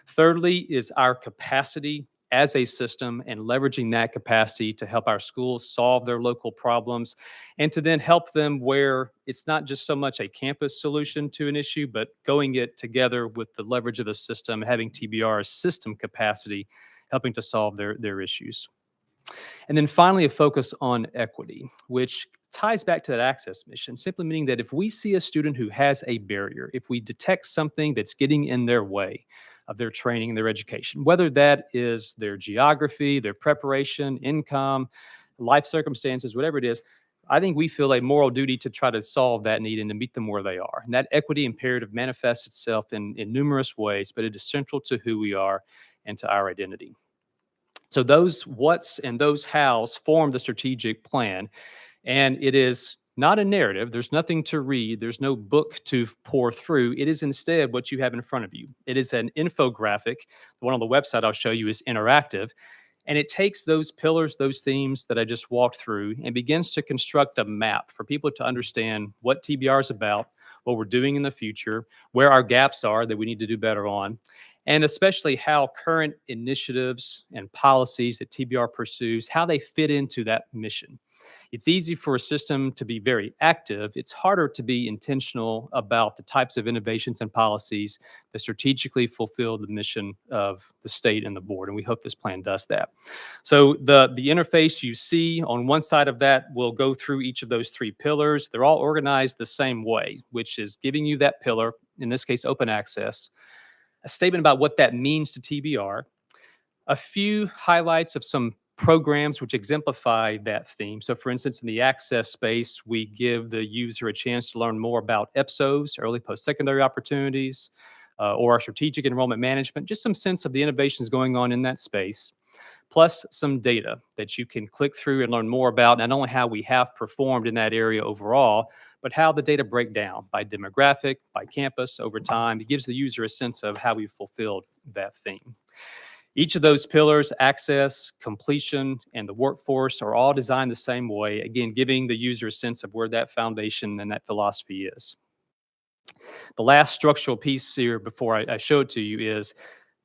Thirdly is our capacity as a system and leveraging that capacity to help our schools solve their local problems and to then help them where it's not just so much a campus solution to an issue, but going it together with the leverage of the system, having TBR as system capacity, helping to solve their issues. And then finally, a focus on equity, which ties back to that access mission, simply meaning that if we see a student who has a barrier, if we detect something that's getting in their way of their training and their education, whether that is their geography, their preparation, income, life circumstances, whatever it is, I think we feel a moral duty to try to solve that need and to meet them where they are. And that equity imperative manifests itself in numerous ways, but it is central to who we are and to our identity. So those what's and those hows form the strategic plan. And it is not a narrative. There's nothing to read. There's no book to pour through. It is instead what you have in front of you. It is an infographic. The one on the website I'll show you is interactive. And it takes those pillars, those themes that I just walked through, and begins to construct a map for people to understand what TBR is about, what we're doing in the future, where our gaps are that we need to do better on, and especially how current initiatives and policies that TBR pursues, how they fit into that mission. It's easy for a system to be very active. It's harder to be intentional about the types of innovations and policies that strategically fulfill the mission of the state and the board. And we hope this plan does that. So the interface you see on one side of that will go through each of those three pillars. They're all organized the same way, which is giving you that pillar, in this case, open access, a statement about what that means to TBR, a few highlights of some programs which exemplify that theme. So for instance, in the access space, we give the user a chance to learn more about EPSOs, early post-secondary opportunities, or our strategic enrollment management, just some sense of the innovations going on in that space, plus some data that you can click through and learn more about, not only how we have performed in that area overall, but how the data break down by demographic, by campus over time. It gives the user a sense of how we've fulfilled that theme. Each of those pillars, access, completion, and the workforce, are all designed the same way, again, giving the user a sense of where that foundation and that philosophy is. The last structural piece here before I show it to you is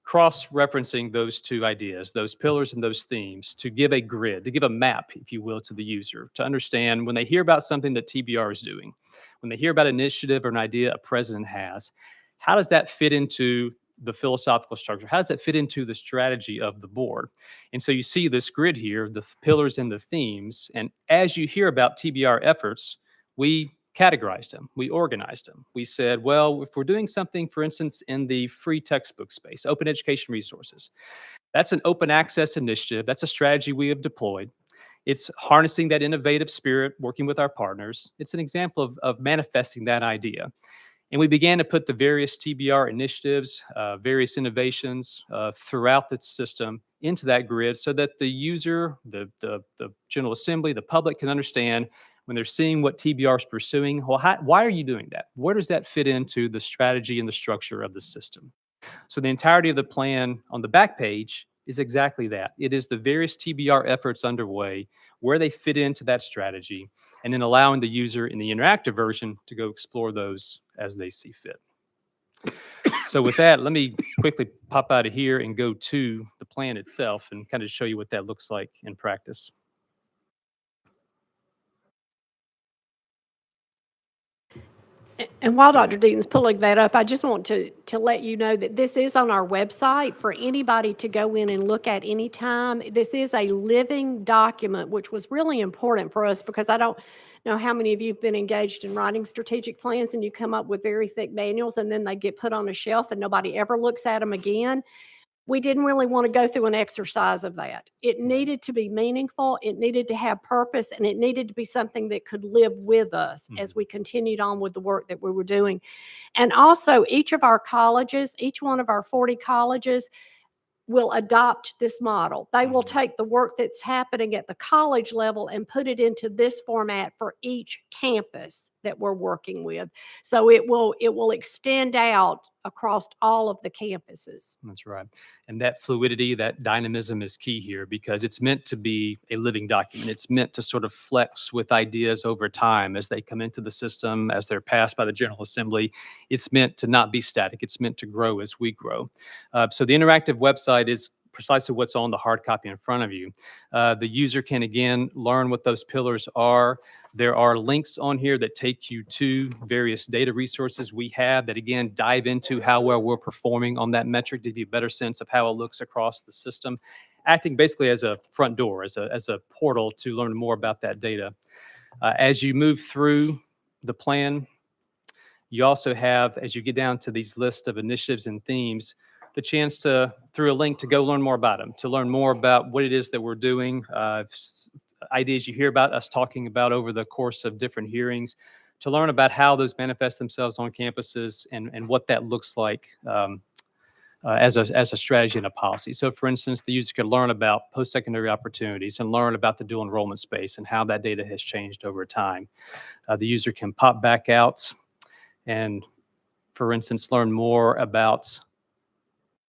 cross-referencing those two ideas, those pillars and those themes, to give a grid, to give a map, if you will, to the user, to understand when they hear about something that TBR is doing, when they hear about an initiative or an idea a president has, how does that fit into the philosophical structure? How does that fit into the strategy of the board? And so you see this grid here, the pillars and the themes. And as you hear about TBR efforts, we categorized them, we organized them. We said, well, if we're doing something, for instance, in the free textbook space, open education resources, that's an open access initiative. That's a strategy we have deployed. It's harnessing that innovative spirit, working with our partners. It's an example of manifesting that idea. And we began to put the various TBR initiatives, various innovations throughout the system into that grid so that the user, the General Assembly, the public can understand when they're seeing what TBR is pursuing, well, why are you doing that? Where does that fit into the strategy and the structure of the system? So the entirety of the plan on the back page is exactly that. It is the various TBR efforts underway, where they fit into that strategy, and then allowing the user in the interactive version to go explore those as they see fit. So with that, let me quickly pop out of here and go to the plan itself and kind of show you what that looks like in practice. And while Dr. Deaton's pulling that up, I just want to let you know that this is on our website for anybody to go in and look at anytime. This is a living document, which was really important for us because I don't know how many of you have been engaged in writing strategic plans and you come up with very thick manuals and then they get put on a shelf and nobody ever looks at them again. We didn't really want to go through an exercise of that. It needed to be meaningful, it needed to have purpose, and it needed to be something that could live with us as we continued on with the work that we were doing. And also, each of our colleges, each one of our 40 colleges, will adopt this model. They will take the work that's happening at the college level and put it into this format for each campus that we're working with. So it will extend out across all of the campuses. That's right. And that fluidity, that dynamism is key here because it's meant to be a living document. It's meant to sort of flex with ideas over time as they come into the system, as they're passed by the General Assembly. It's meant to not be static. It's meant to grow as we grow. So the interactive website is precisely what's on the hard copy in front of you. The user can, again, learn what those pillars are. There are links on here that take you to various data resources we have that, again, dive into how well we're performing on that metric to give you a better sense of how it looks across the system, acting basically as a front door, as a portal to learn more about that data. As you move through the plan, you also have, as you get down to these lists of initiatives and themes, the chance to, through a link, to go learn more about them, to learn more about what it is that we're doing, ideas you hear about us talking about over the course of different hearings, to learn about how those manifest themselves on campuses and what that looks like as a strategy and a policy. So for instance, the user could learn about post-secondary opportunities and learn about the dual enrollment space and how that data has changed over time. The user can pop back out and, for instance, learn more about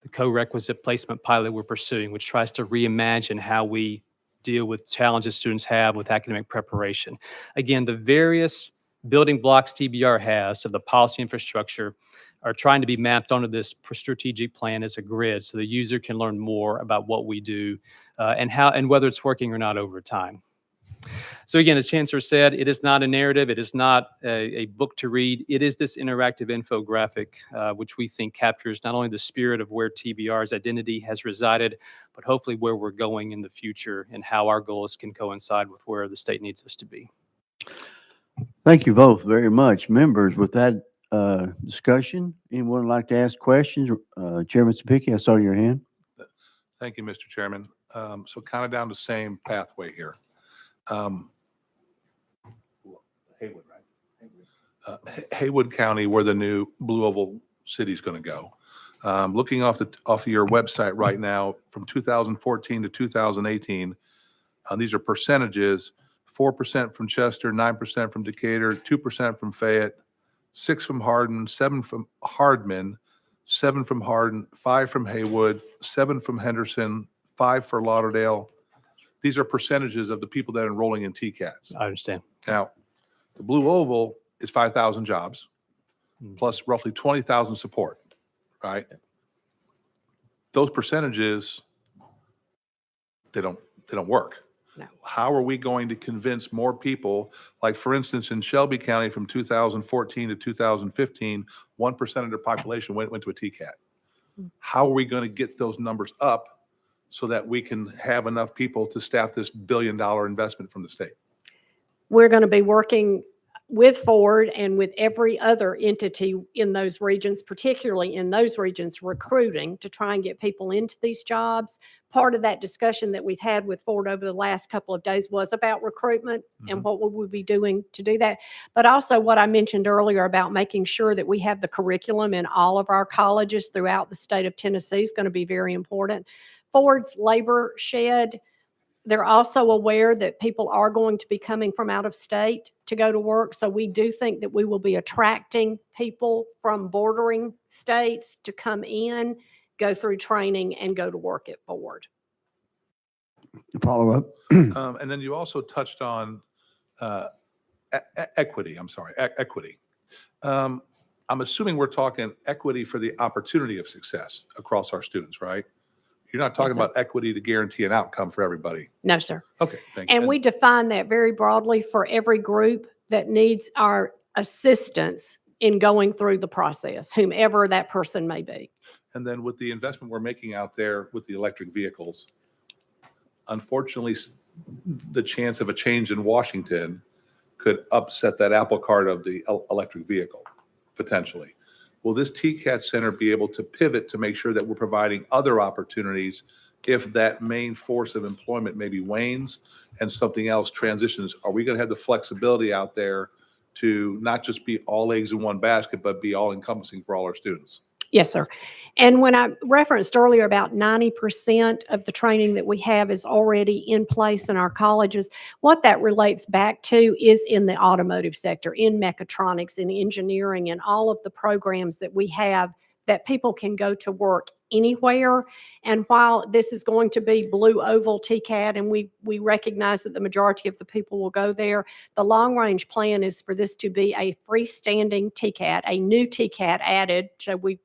the co-requisite placement pilot we're pursuing, which tries to reimagine how we deal with challenges students have with academic preparation. Again, the various building blocks TBR has of the policy infrastructure are trying to be mapped onto this strategic plan as a grid so the user can learn more about what we do and whether it's working or not over time. So again, as Chancellor said, it is not a narrative. It is not a book to read. It is this interactive infographic, which we think captures not only the spirit of where TBR's identity has resided, but hopefully where we're going in the future and how our goals can coincide with where the state needs us to be. Thank you both very much. Members, with that discussion, anyone like to ask questions? Chairman Sapicki, I saw your hand. Thank you, Mr. Chairman. So kind of down the same pathway here. Haywood, right? Haywood County, where the new Blue Oval City is going to go. Looking off of your website right now, from 2014 to 2018, these are percentages: 4% from Chester, 9% from Decatur, 2% from Fayette, 6 from Hardin, 7 from Hardman, 7 from Hardin, 5 from Haywood, 7 from Henderson, 5 for Lauderdale. These are percentages of the people that are enrolling in TCATs. I understand. Now, the Blue Oval is 5,000 jobs, plus roughly 20,000 support, right? Those percentages, they don't work. No. How are we going to convince more people? Like, for instance, in Shelby County from 2014 to 2015, 1% of their population went to a TCAT. How are we going to get those numbers up so that we can have enough people to staff this $1 billion investment from the state? We're going to be working with Ford and with every other entity in those regions, particularly in those regions, recruiting to try and get people into these jobs. Part of that discussion that we've had with Ford over the last couple of days was about recruitment and what would we be doing to do that. But also what I mentioned earlier about making sure that we have the curriculum in all of our colleges throughout the state of Tennessee is going to be very important. Ford's labor shed, they're also aware that people are going to be coming from out of state to go to work. So we do think that we will be attracting people from bordering states to come in, go through training, and go to work at Ford. Follow up. And then you also touched on equity. Equity. I'm assuming we're talking equity for the opportunity of success across our students, right? You're not talking about equity to guarantee an outcome for everybody. No, sir. Okay, thank you. And we define that very broadly for every group that needs our assistance in going through the process, whomever that person may be. And then with the investment we're making out there with the electric vehicles, unfortunately, the chance of a change in Washington could upset that apple cart of the electric vehicle, potentially. Will this TCAT Center be able to pivot to make sure that we're providing other opportunities if that main force of employment maybe wanes and something else transitions? Are we going to have the flexibility out there to not just be all eggs in one basket, but be all encompassing for all our students? Yes, sir. And when I referenced earlier about 90% of the training that we have is already in place in our colleges, what that relates back to is in the automotive sector, in mechatronics, in engineering, and all of the programs that we have that people can go to work anywhere. And while this is going to be blue oval TCAD, and we recognize that the majority of the people will go there, the long-range plan is for this to be a freestanding TCAD, a new TCAD added. So we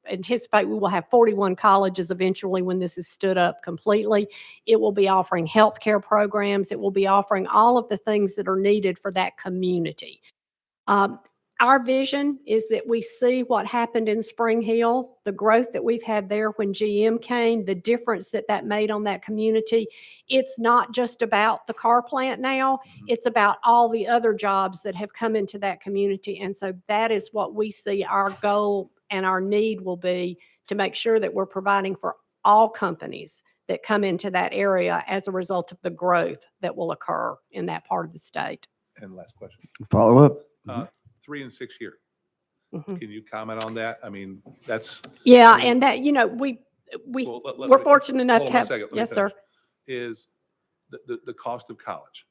anticipate we will have 41 colleges eventually when this is stood up completely. It will be offering healthcare programs. It will be offering all of the things that are needed for that community. Our vision is that we see what happened in Spring Hill, the growth that we've had there when GM came, the difference that that made on that community. It's not just about the car plant now, it's about all the other jobs that have come into that community. And so that is what we see our goal and our need will be, to make sure that we're providing for all companies that come into that area as a result of the growth that will occur in that part of the state. And last question, Follow up. 3 and 6 year. Mhm. Can you comment on that? I mean, that's. Yeah, I mean, and that, we're Well, fortunate enough hold to on one have, second, let me yes, sir. finish. Is the cost of college,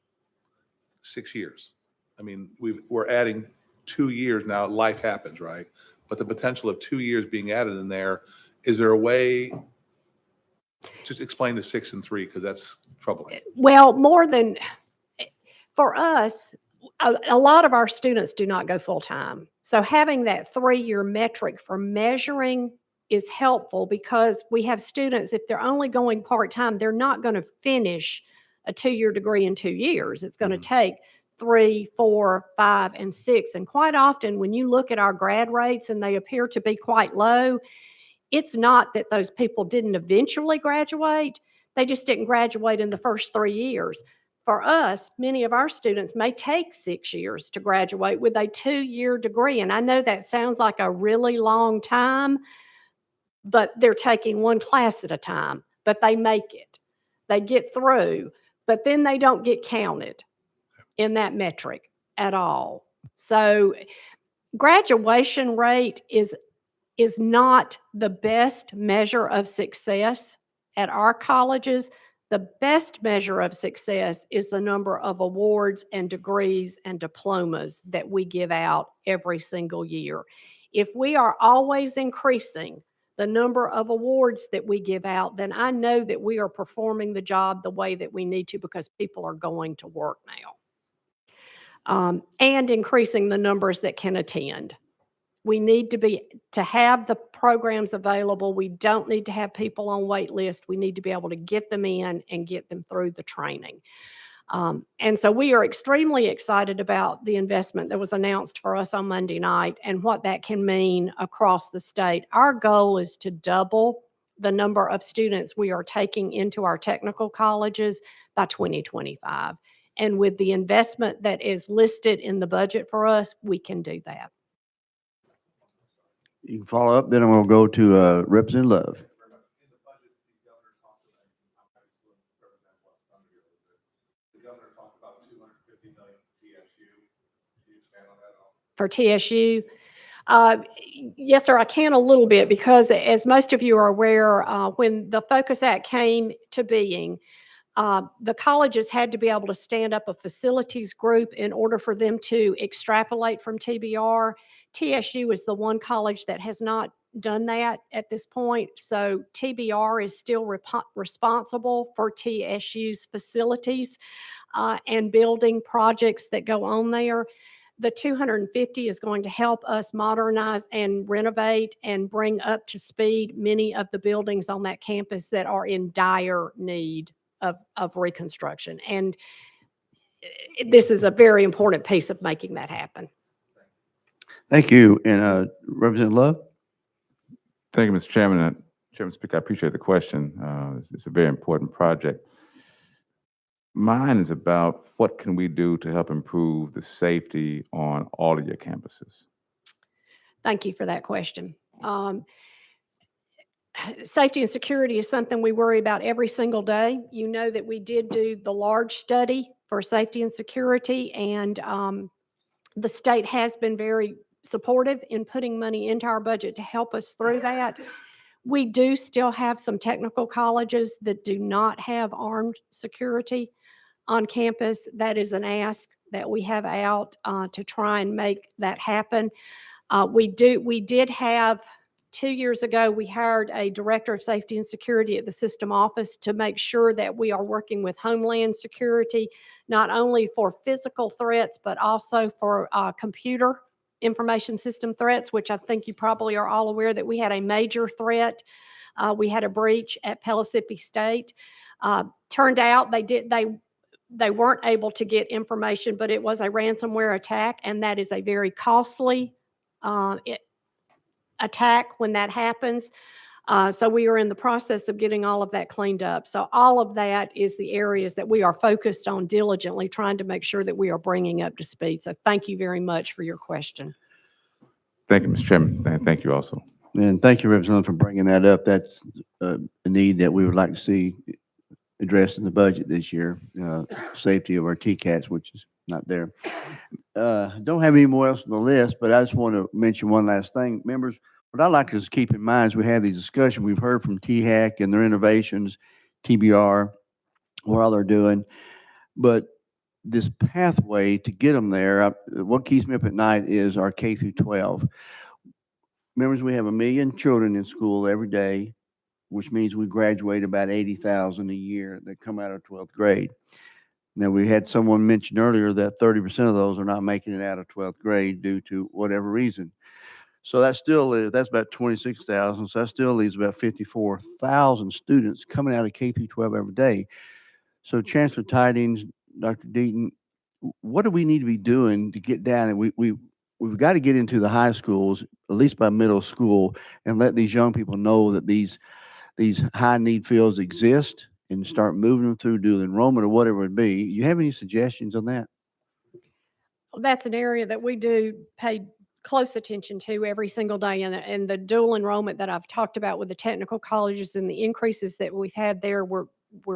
6 years. I mean, we're adding 2 years now, life happens, right? But the potential of 2 years being added in there, is there a way, just explain the 6 and 3, because that's troubling. Well, more than, for us, a lot of our students do not go full-time. So having that 3-year metric for measuring is helpful, because we have students, if they're only going part-time, they're not going to finish a 2-year degree in 2 years. It's going to take 3, 4, 5, and 6. And quite often, when you look at our grad rates and they appear to be quite low, it's not that those people didn't eventually graduate. They just didn't graduate in the first 3 years. For us, many of our students may take 6 years to graduate with a 2-year degree. And I know that sounds like a really long time, but they're taking one class at a time, but they make it. They get through, but then they don't get counted in that metric at all. So graduation rate is not the best measure of success at our colleges. The best measure of success is the number of awards and degrees and diplomas that we give out every single year. If we are always increasing the number of awards that we give out, then I know that we are performing the job the way that we need to, because people are going to work now. And increasing the numbers that can attend. We need to have the programs available. We don't need to have people on wait list. We need to be able to get them in and get them through the training. And so we are extremely excited about the investment that was announced for us on Monday night and what that can mean across the state. Our goal is to double the number of students we are taking into our technical colleges by 2025. And with the investment that is listed in the budget for us, we can do that. You can follow up, then we'll go to Representative Love. For TSU, yes, sir, I can a little bit, because as most of you are aware, when the Focus Act came to being, the colleges had to be able to stand up a facilities group in order for them to extrapolate from TBR. TSU is the one college that has not done that at this point. So TBR is still responsible for TSU's facilities and building projects that go on there. The 250 is going to help us modernize and renovate and bring up to speed many of the buildings on that campus that are in dire need of reconstruction. And this is a very important piece of making that happen. Thank you. And Representative Love? Thank you, Mr. Chairman. Chairman Speaker, I appreciate the question. It's a very important project. Mine is about what can we do to help improve the safety on all of your campuses? Thank you for that question. Safety and security is something we worry about every single day. You know that we did do the large study for safety and security, and the state has been very supportive in putting money into our budget to help us through that. We do still have some technical colleges that do not have armed security on campus. That is an ask that we have out to try and make that happen. We did have 2 years ago, we hired a director of safety and security at the system office to make sure that we are working with Homeland Security, not only for physical threats, but also for computer information system threats, which I think you probably are all aware that we had a major threat. We had a breach at Pellissippi State. Turned out they weren't able to get information, but it was a ransomware attack, and that is a very costly attack when that happens. So we are in the process of getting all of that cleaned up. So all of that is the areas that we are focused on diligently trying to make sure that we are bringing up to speed. So thank you very much for your question. Thank you, Mr. Chairman. And thank you also. And thank you, Representative, for bringing that up. That's a need that we would like to see addressed in the budget this year, safety of our TCATs, which is not there. Don't have any more else on the list, but I just want to mention one last thing. Members, what I'd like us to keep in mind as we have these discussions, we've heard from THAC and their innovations, TBR, what all they're doing, but this pathway to get them there, what keeps me up at night is our K through 12. Members, we have 1 million children in school every day, which means we graduate about 80,000 a year that come out of 12th grade. Now, we had someone mention earlier that 30% of those are not making it out of 12th grade due to whatever reason. So that's about 26,000. So that still leaves about 54,000 students coming out of K through 12 every day. So Chancellor Tidings, Dr. Deaton, what do we need to be doing to get down? And we've got to get into the high schools, at least by middle school, and let these young people know that these high need fields exist and start moving them through dual enrollment or whatever it be. You have any suggestions on that? Well, that's an area that we do pay close attention to every single day. And the dual enrollment that I've talked about with the technical colleges and the increases that we've had there, we're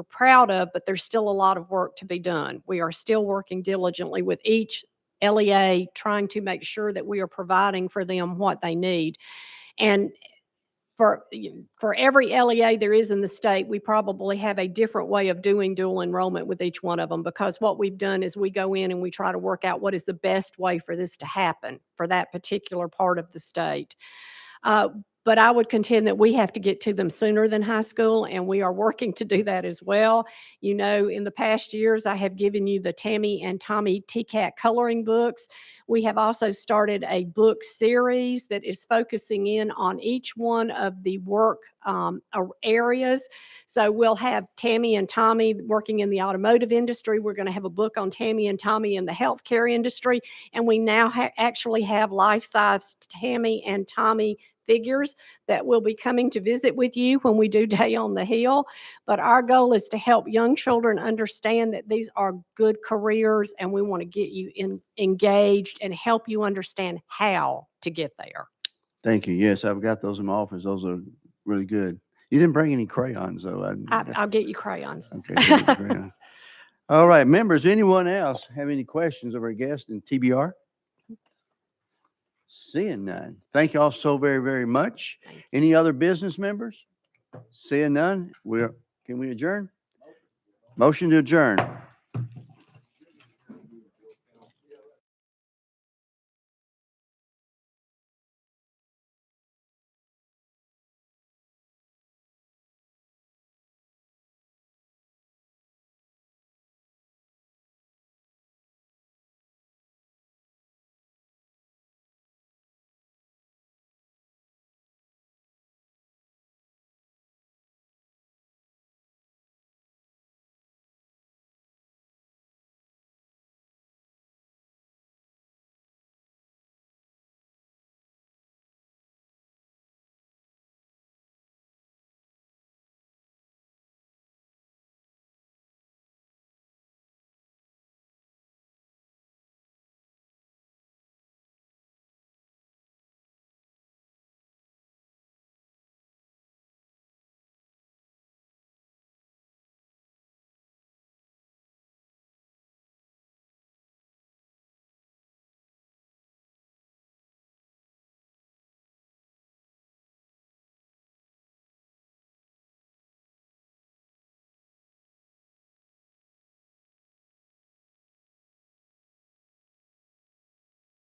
proud of, but there's still a lot of work to be done. We are still working diligently with each LEA, trying to make sure that we are providing for them what they need. And for every LEA there is in the state, we probably have a different way of doing dual enrollment with each one of them, because what we've done is we go in and we try to work out what is the best way for this to happen for that particular part of the state. But I would contend that we have to get to them sooner than high school, and we are working to do that as well. You know, in the past years, I have given you the Tammy and Tommy TCAT coloring books. We have also started a book series that is focusing in on each one of the work areas. So we'll have Tammy and Tommy working in the automotive industry. We're going to have a book on Tammy and Tommy in the healthcare industry. And we now actually have life-size Tammy and Tommy figures that will be coming to visit with you when we do Day on the Hill. But our goal is to help young children understand that these are good careers, and we want to get you engaged and help you understand how to get there. Thank you. Yes, I've got those in my office. Those are really good. You didn't bring any crayons, though. I'll get you crayons. Okay. Crayon. All right, members, anyone else have any questions of our guest in TBR? Seeing none. Thank you all so very, very much. Any other business members? Seeing none, can we adjourn? Motion to adjourn.